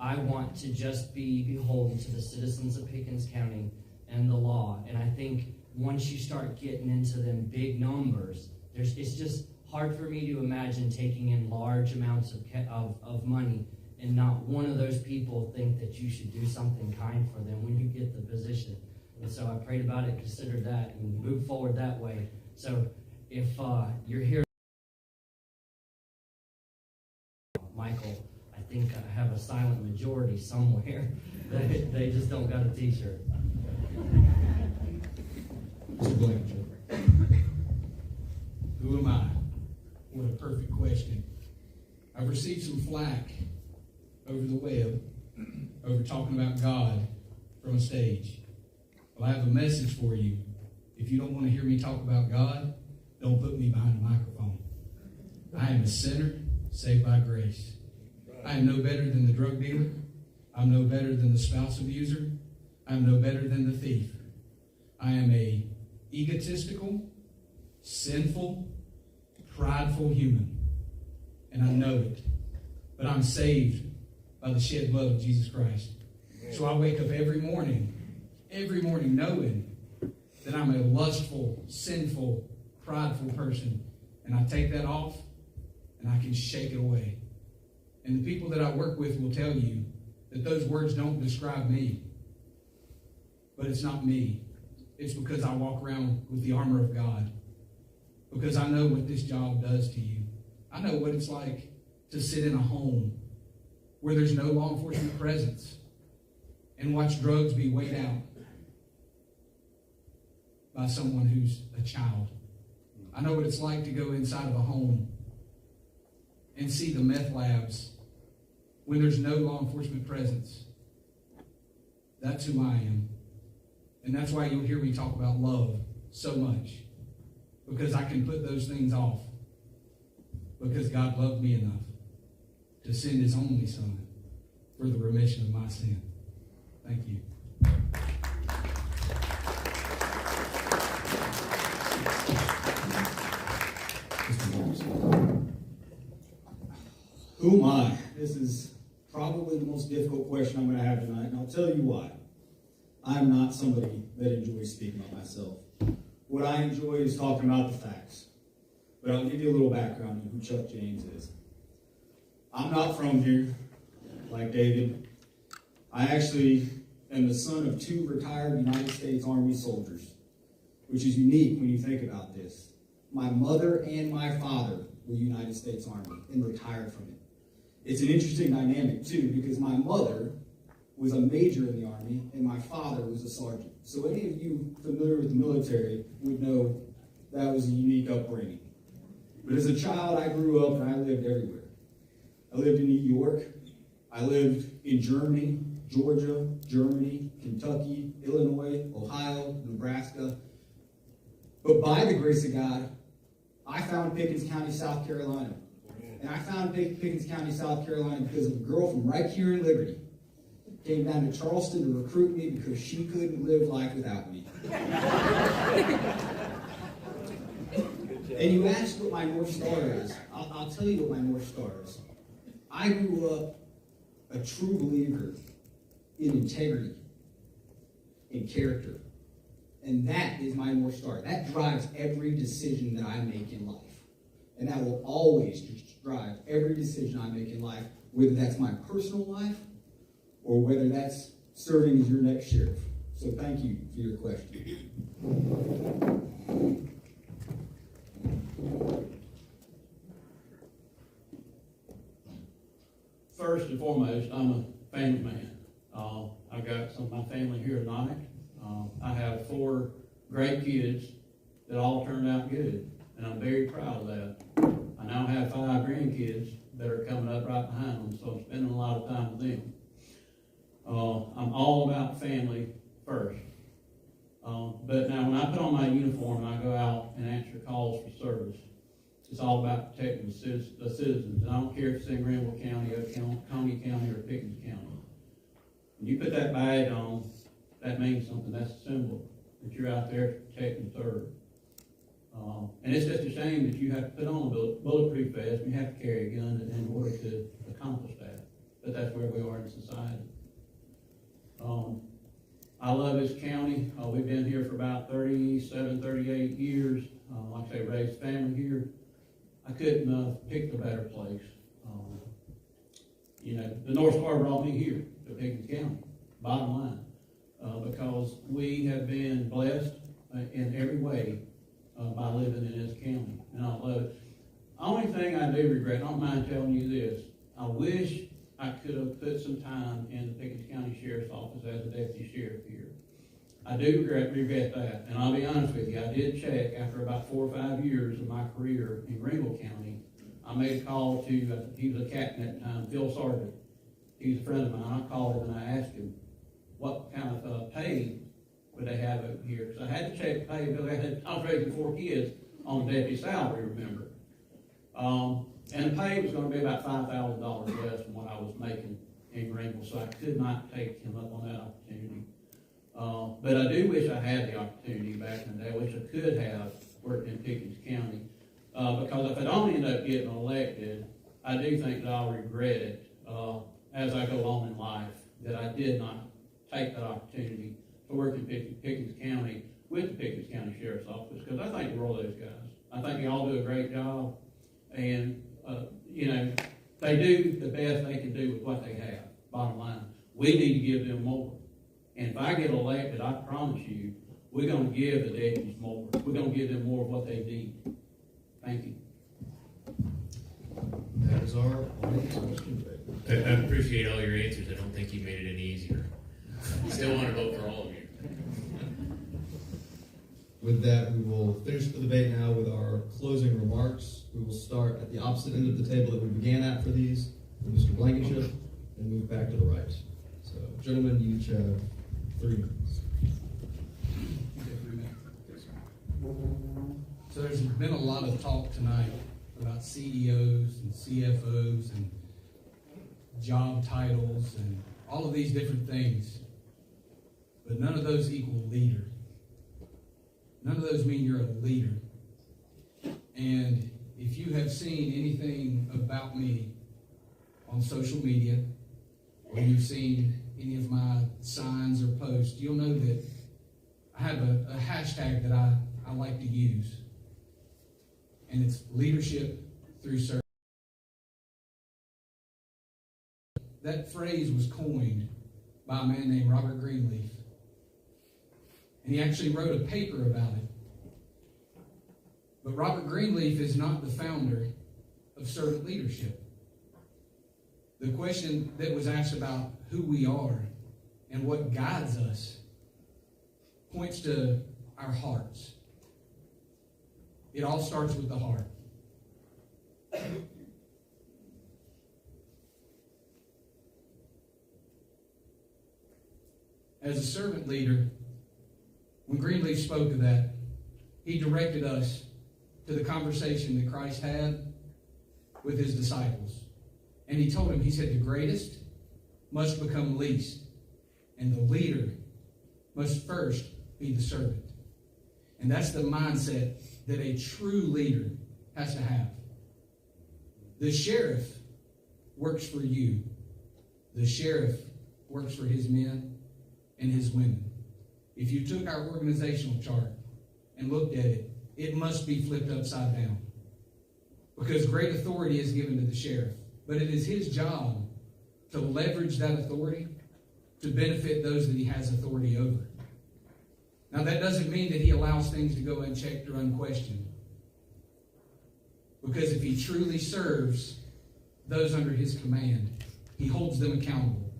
I want to just be beholden to the citizens of Pickens County and the law. And I think once you start getting into them big numbers, it's just hard for me to imagine taking in large amounts of money and not one of those people think that you should do something kind for them when you get the position. And so I prayed about it, considered that, and moved forward that way. So if you're here, Michael, I think I have a silent majority somewhere. They just don't got a t-shirt. Mr. Blankenship. Who am I? What a perfect question. I've received some flack over the web over talking about God from a stage. Well, I have a message for you. If you don't want to hear me talk about God, don't put me behind a microphone. I am a sinner saved by grace. I am no better than the drug dealer. I'm no better than the spouse abuser. I'm no better than the thief. I am a egotistical, sinful, prideful human. And I know it. But I'm saved by the shed blood of Jesus Christ. So I wake up every morning knowing that I'm a lustful, sinful, prideful person. And I take that off and I can shake it away. And the people that I work with will tell you that those words don't describe me. But it's not me. It's because I walk around with the armor of God. Because I know what this job does to you. I know what it's like to sit in a home where there's no law enforcement presence and watch drugs be weighed out by someone who's a child. I know what it's like to go inside of a home and see the meth labs when there's no law enforcement presence. That's who I am. And that's why you'll hear me talk about love so much. Because I can put those things off. Because God loved me enough to send his only son for the remission of my sin. Thank you. Who am I? This is probably the most difficult question I'm going to have tonight, and I'll tell you why. I'm not somebody that enjoys speaking about myself. What I enjoy is talking about the facts. But I'll give you a little background on who Chuck James is. I'm not from here, like David. I actually am the son of 2 retired United States Army soldiers, which is unique when you think about this. My mother and my father were United States Army and retired from it. It's an interesting dynamic, too, because my mother was a major in the Army and my father was a sergeant. So any of you familiar with the military would know that was a unique upbringing. But as a child, I grew up and I lived everywhere. I lived in New York. I lived in Germany, Georgia, Germany, Kentucky, Illinois, Ohio, Nebraska. But by the grace of God, I found Pickens County, South Carolina. And I found Pickens County, South Carolina because of a girl from right here in Liberty. Came down to Charleston to recruit me because she couldn't live life without me. And you asked what my North Star is. I'll tell you what my North Star is. I grew up a true believer in integrity, in character. And that is my North Star. That drives every decision that I make in life. And that will always drive every decision I make in life, whether that's my personal life or whether that's serving as your next sheriff. So thank you for your question. First and foremost, I'm a family man. I've got some of my family here tonight. I have 4 great kids that all turned out good, and I'm very proud of that. I now have 5 grandkids that are coming up right behind them, so I'm spending a lot of time with them. I'm all about family first. But now when I put on my uniform and I go out and answer calls for service, it's all about protecting the citizens. And I don't care if it's in Granville County, Oconee County, or Pickens County. When you put that badge on, that means something. That's a symbol that you're out there to protect and serve. And it's just a shame that you have to put on a bulletproof vest and you have to carry a gun in order to accomplish that. But that's where we are in society. I love this county. We've been here for about 37, 38 years. Like I say, raised family here. I couldn't have picked a better place. The North Star brought me here to Pickens County, bottom line, because we have been blessed in every way by living in this county, and I love it. The only thing I do regret, I don't mind telling you this, I wish I could have put some time in the Pickens County Sheriff's Office as a deputy sheriff here. I do regret that, and I'll be honest with you, I did check after about 4 or 5 years of my career in Granville County. I made a call to, he was a captain at the time, Phil Sargent. He's a friend of mine. I called him and I asked him what kind of pay would they have over here, because I had to check pay because I was raising 4 kids. on deputy salary, remember. And the pay was going to be about $5,000 less than what I was making in Greenville, so I could not take him up on that opportunity. But I do wish I had the opportunity back in the day. I wish I could have worked in Pickens County. Because if I don't end up getting elected, I do think that I'll regret it as I go on in life, that I did not take that opportunity to work in Pickens County with the Pickens County Sheriff's Office, because I think we're all those guys. I think they all do a great job, and they do the best they can do with what they have, bottom line. We need to give them more. And if I get elected, I promise you, we're going to give the deputies more. We're going to give them more of what they need. Thank you. That is our audience question debate. I appreciate all your answers. I don't think you made it any easier. Still want to vote for all of you. With that, we will finish the debate now with our closing remarks. We will start at the opposite end of the table that we began at for these, with Mr. Blankenship, and move back to the right. So, gentlemen, you each have 3 minutes. So there's been a lot of talk tonight about CEOs and CFOs and job titles and all of these different things, but none of those equal leader. None of those mean you're a leader. And if you have seen anything about me on social media, or you've seen any of my signs or posts, you'll know that I have a hashtag that I like to use. And it's leadership through service. That phrase was coined by a man named Robert Greenleaf. And he actually wrote a paper about it. But Robert Greenleaf is not the founder of servant leadership. The question that was asked about who we are and what guides us points to our hearts. It all starts with the heart. As a servant leader, when Greenleaf spoke of that, he directed us to the conversation that Christ had with his disciples. And he told them, he said, the greatest must become least, and the leader must first be the servant. And that's the mindset that a true leader has to have. The sheriff works for you. The sheriff works for his men and his women. If you took our organizational chart and looked at it, it must be flipped upside down. Because great authority is given to the sheriff. But it is his job to leverage that authority to benefit those that he has authority over. Now, that doesn't mean that he allows things to go unchecked or unquestioned. Because if he truly serves those under his command, he holds them accountable,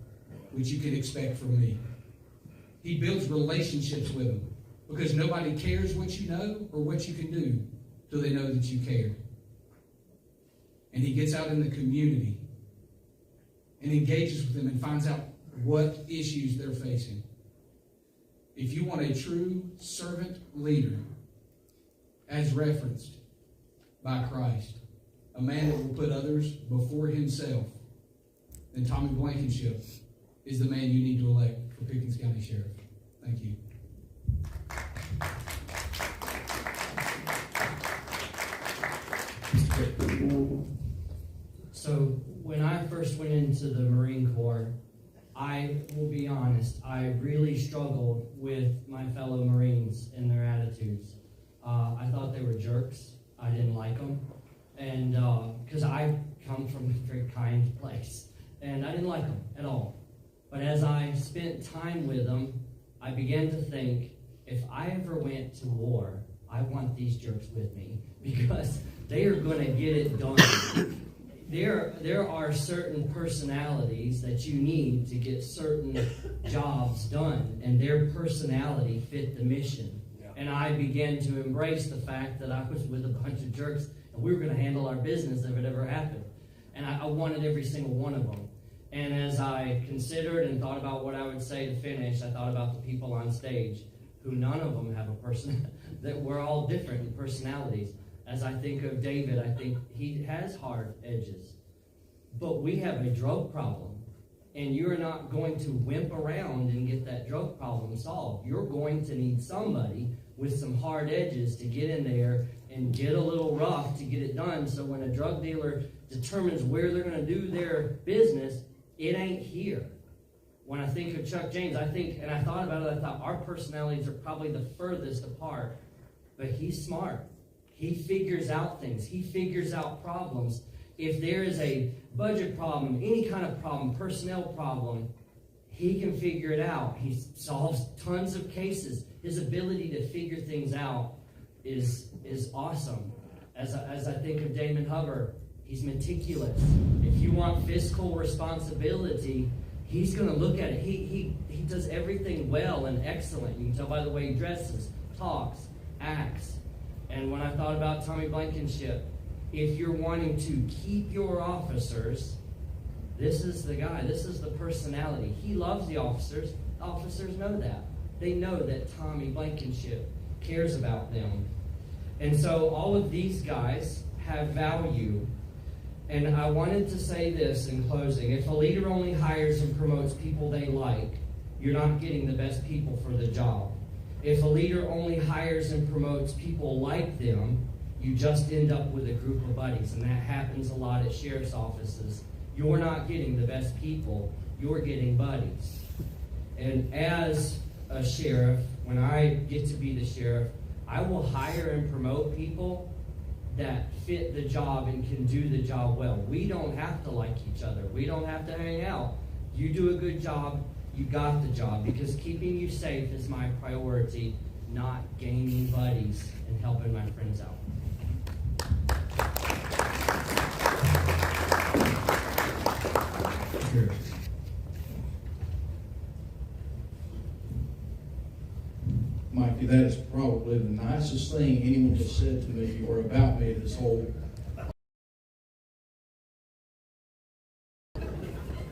which you can expect from me. He builds relationships with them, because nobody cares what you know or what you can do till they know that you care. And he gets out in the community and engages with them and finds out what issues they're facing. If you want a true servant leader, as referenced by Christ, a man that will put others before himself, then Tommy Blankenship is the man you need to elect for Pickens County Sheriff. Thank you. So when I first went into the Marine Corps, I will be honest, I really struggled with my fellow Marines and their attitudes. I thought they were jerks. I didn't like them. And because I come from a very kind place. And I didn't like them at all. But as I spent time with them, I began to think, if I ever went to war, I want these jerks with me, because they are going to get it done. There are certain personalities that you need to get certain jobs done, and their personality fit the mission. Yeah. And I began to embrace the fact that I was with a bunch of jerks, and we were going to handle our business if it ever happened. And I wanted every single one of them. And as I considered and thought about what I would say to finish, I thought about the people on stage who none of them have a person, that we're all different in personalities. As I think of David, I think he has hard edges. But we have a drug problem, and you're not going to wimp around and get that drug problem solved. You're going to need somebody with some hard edges to get in there and get a little rough to get it done, so when a drug dealer determines where they're going to do their business, it ain't here. When I think of Chuck James, I think, and I thought about it, I thought our personalities are probably the furthest apart. But he's smart. He figures out things. He figures out problems. If there is a budget problem, any kind of problem, personnel problem, he can figure it out. He solves tons of cases. His ability to figure things out is awesome. As I think of Damon Hubbard, he's meticulous. If you want fiscal responsibility, he's going to look at it. He does everything well and excellent. You can tell by the way he dresses, talks, acts. And when I thought about Tommy Blankenship, if you're wanting to keep your officers, this is the guy. This is the personality. He loves the officers. Officers know that. They know that Tommy Blankenship cares about them. And so all of these guys have value. And I wanted to say this in closing. If a leader only hires and promotes people they like, you're not getting the best people for the job. If a leader only hires and promotes people like them, you just end up with a group of buddies. And that happens a lot at sheriff's offices. You're not getting the best people. You're getting buddies. And as a sheriff, when I get to be the sheriff, I will hire and promote people that fit the job and can do the job well. We don't have to like each other. We don't have to hang out. You do a good job, you got the job, because keeping you safe is my priority, not gaining buddies and helping my friends out. Sure. Mikey, that is probably the nicest thing anyone has said to me or about me this whole.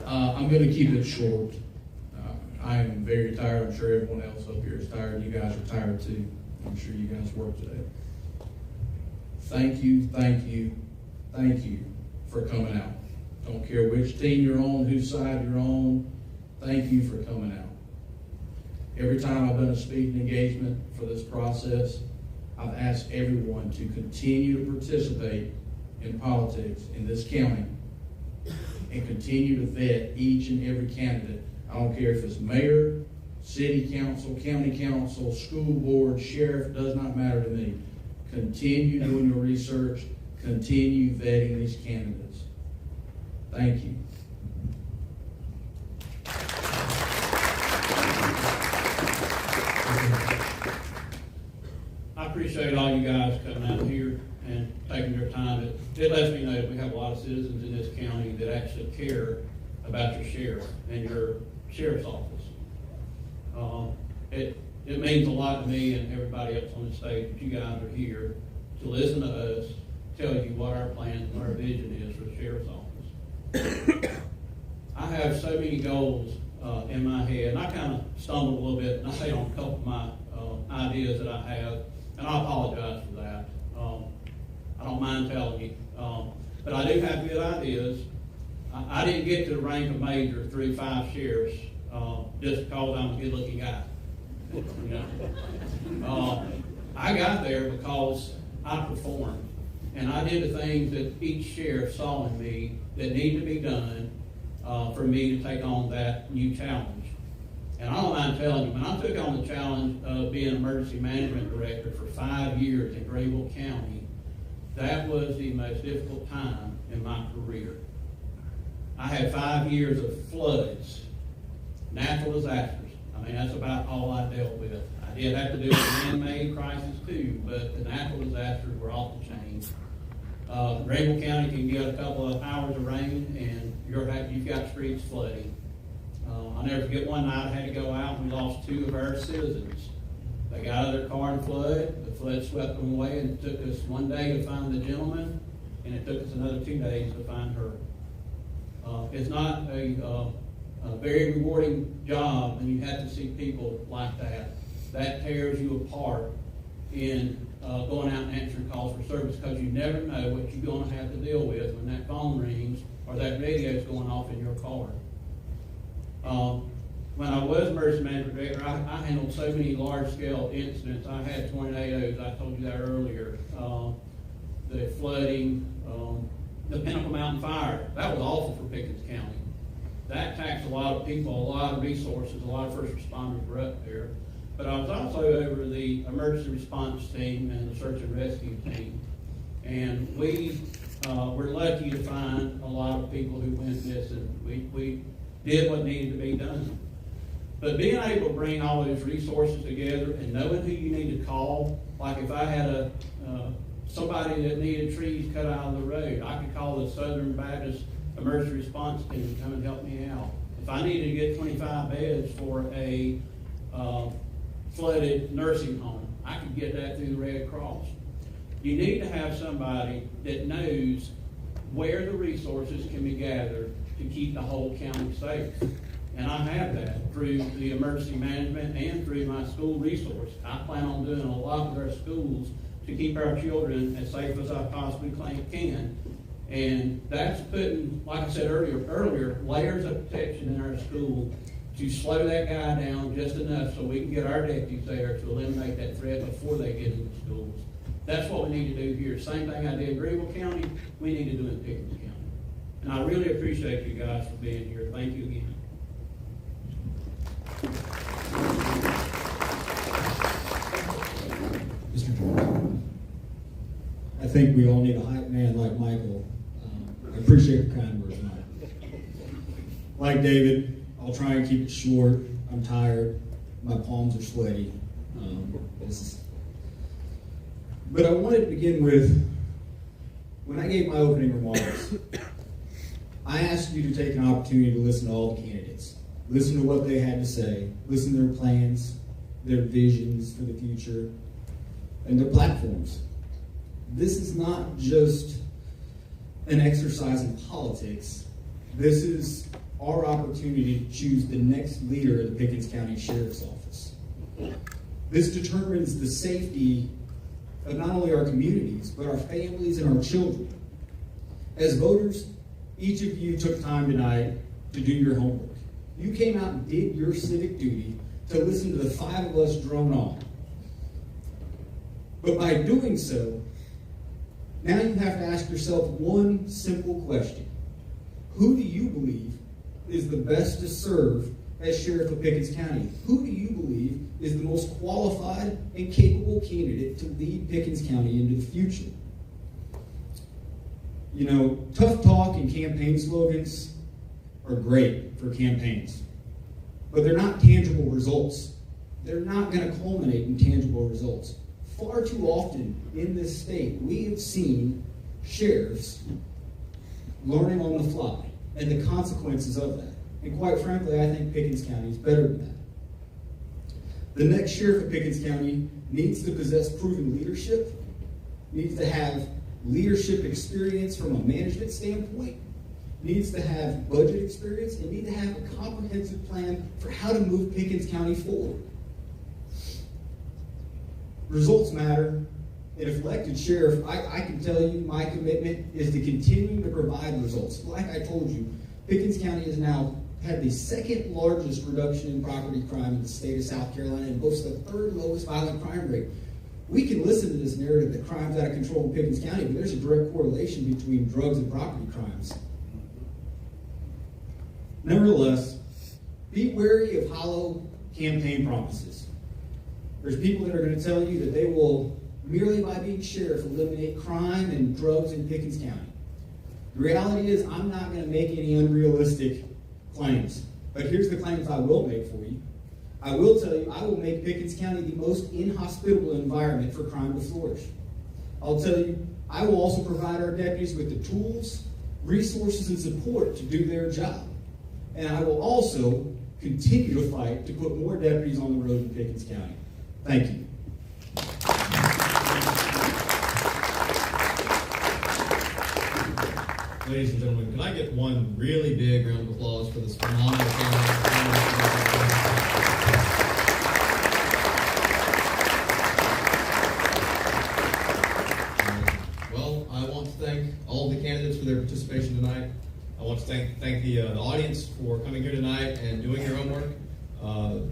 I'm going to keep it short. I am very tired. I'm sure everyone else up here is tired. You guys are tired too. I'm sure you guys work today. Thank you, thank you, thank you for coming out. Don't care which team you're on, whose side you're on. Thank you for coming out. Every time I've done a speaking engagement for this process, I've asked everyone to continue to participate in politics in this county and continue to vet each and every candidate. I don't care if it's mayor, city council, county council, school board, sheriff, does not matter to me. Continue doing your research, continue vetting these candidates. Thank you. I appreciate all you guys coming out here and taking your time. It lets me know that we have a lot of citizens in this county that actually care about your sheriff and your sheriff's office. It means a lot to me and everybody else on the stage that you guys are here to listen to us, tell you what our plan and our vision is for the sheriff's office. I have so many goals in my head, and I kind of stumbled a little bit, and I say on a couple of my ideas that I have, and I apologize for that. I don't mind telling you. But I do have good ideas. I didn't get to the rank of major through 5 sheriffs just because I'm a good-looking guy. You know? I got there because I performed, and I did the things that each sheriff saw in me that needed to be done for me to take on that new challenge. And I don't mind telling you, when I took on the challenge of being emergency management director for 5 years in Greenville County, that was the most difficult time in my career. I had 5 years of floods, natural disasters. I mean, that's about all I dealt with. I did have to deal with man-made crisis too, but the natural disasters were off the chain. Greenville County can get a couple of hours of rain and you've got streets flooding. I'll never forget one night I had to go out and we lost 2 of our citizens. They got out of their car in flood. The flood swept them away, and it took us 1 day to find the gentleman, and it took us another 2 days to find her. It's not a very rewarding job, and you have to see people like that. that tears you apart in going out and answering calls for service, because you never know what you're going to have to deal with when that phone rings or that radio is going off in your car. When I was emergency management director, I handled so many large-scale incidents. I had tornadoes, I told you that earlier, the flooding, the Pinnacle Mountain fire. That was awful for Pickens County. That taxed a lot of people, a lot of resources, a lot of first responders were up there. But I was also over the emergency response team and the search and rescue team. And we were lucky to find a lot of people who went missing. We did what needed to be done. But being able to bring all those resources together and knowing who you need to call, like if I had somebody that needed trees cut out of the road, I could call the Southern Baptist Emergency Response Team to come and help me out. If I needed to get 25 beds for a flooded nursing home, I could get that through the Red Cross. You need to have somebody that knows where the resources can be gathered to keep the whole county safe. And I have that through the emergency management and through my school resource. I plan on doing a lot with our schools to keep our children as safe as I possibly can. And that's putting, like I said earlier, layers of protection in our school to slow that guy down just enough so we can get our deputies there to eliminate that threat before they get into schools. That's what we need to do here. Same thing I did in Greenville County, we need to do in Pickens County. And I really appreciate you guys for being here. Thank you again. Mr. George, I think we all need a hype man like Michael. I appreciate your kind words, Mike. Like David, I'll try and keep it short. I'm tired. My palms are sweaty. But I wanted to begin with, when I gave my opening remarks, I asked you to take an opportunity to listen to all the candidates. Listen to what they had to say. Listen to their plans, their visions for the future, and their platforms. This is not just an exercise in politics. This is our opportunity to choose the next leader of the Pickens County Sheriff's Office. This determines the safety of not only our communities, but our families and our children. As voters, each of you took time tonight to do your homework. You came out and did your civic duty to listen to the five of us drone on. But by doing so, now you have to ask yourself one simple question. Who do you believe is the best to serve as Sheriff of Pickens County? Who do you believe is the most qualified and capable candidate to lead Pickens County into the future? You know, tough talk and campaign slogans are great for campaigns, but they're not tangible results. They're not going to culminate in tangible results. Far too often in this state, we have seen sheriffs learning on the fly and the consequences of that. And quite frankly, I think Pickens County is better than that. The next sheriff of Pickens County needs to possess proven leadership, needs to have leadership experience from a management standpoint, needs to have budget experience, and needs to have a comprehensive plan for how to move Pickens County forward. Results matter. And if elected sheriff, I can tell you my commitment is to continue to provide results. Like I told you, Pickens County has now had the second largest reduction in property crime in the state of South Carolina and boasts the third lowest violent crime rate. We can listen to this narrative that crime's out of control in Pickens County, but there's a direct correlation between drugs and property crimes. Nevertheless, be wary of hollow campaign promises. There's people that are going to tell you that they will, merely by being sheriff, eliminate crime and drugs in Pickens County. The reality is, I'm not going to make any unrealistic claims. But here's the claims I will make for you. I will tell you, I will make Pickens County the most inhospitable environment for crime to flourish. I'll tell you, I will also provide our deputies with the tools, resources, and support to do their job. And I will also continue to fight to put more deputies on the road in Pickens County. Thank you. Ladies and gentlemen, can I get one really big round of applause for this phenomenal family? thank the audience for coming here tonight and doing your homework.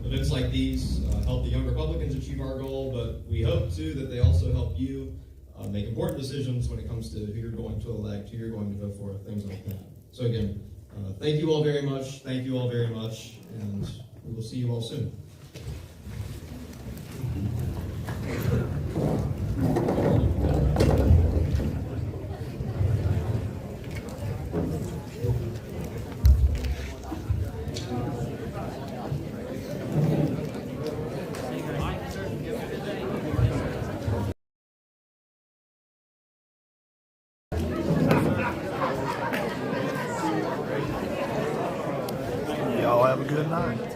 Events like these help the young Republicans achieve our goal, but we hope too that they also help you make important decisions when it comes to who you're going to elect, who you're going to vote for, things like that. So again, thank you all very much. Thank you all very much, and we will see you all soon. Y'all have a good night.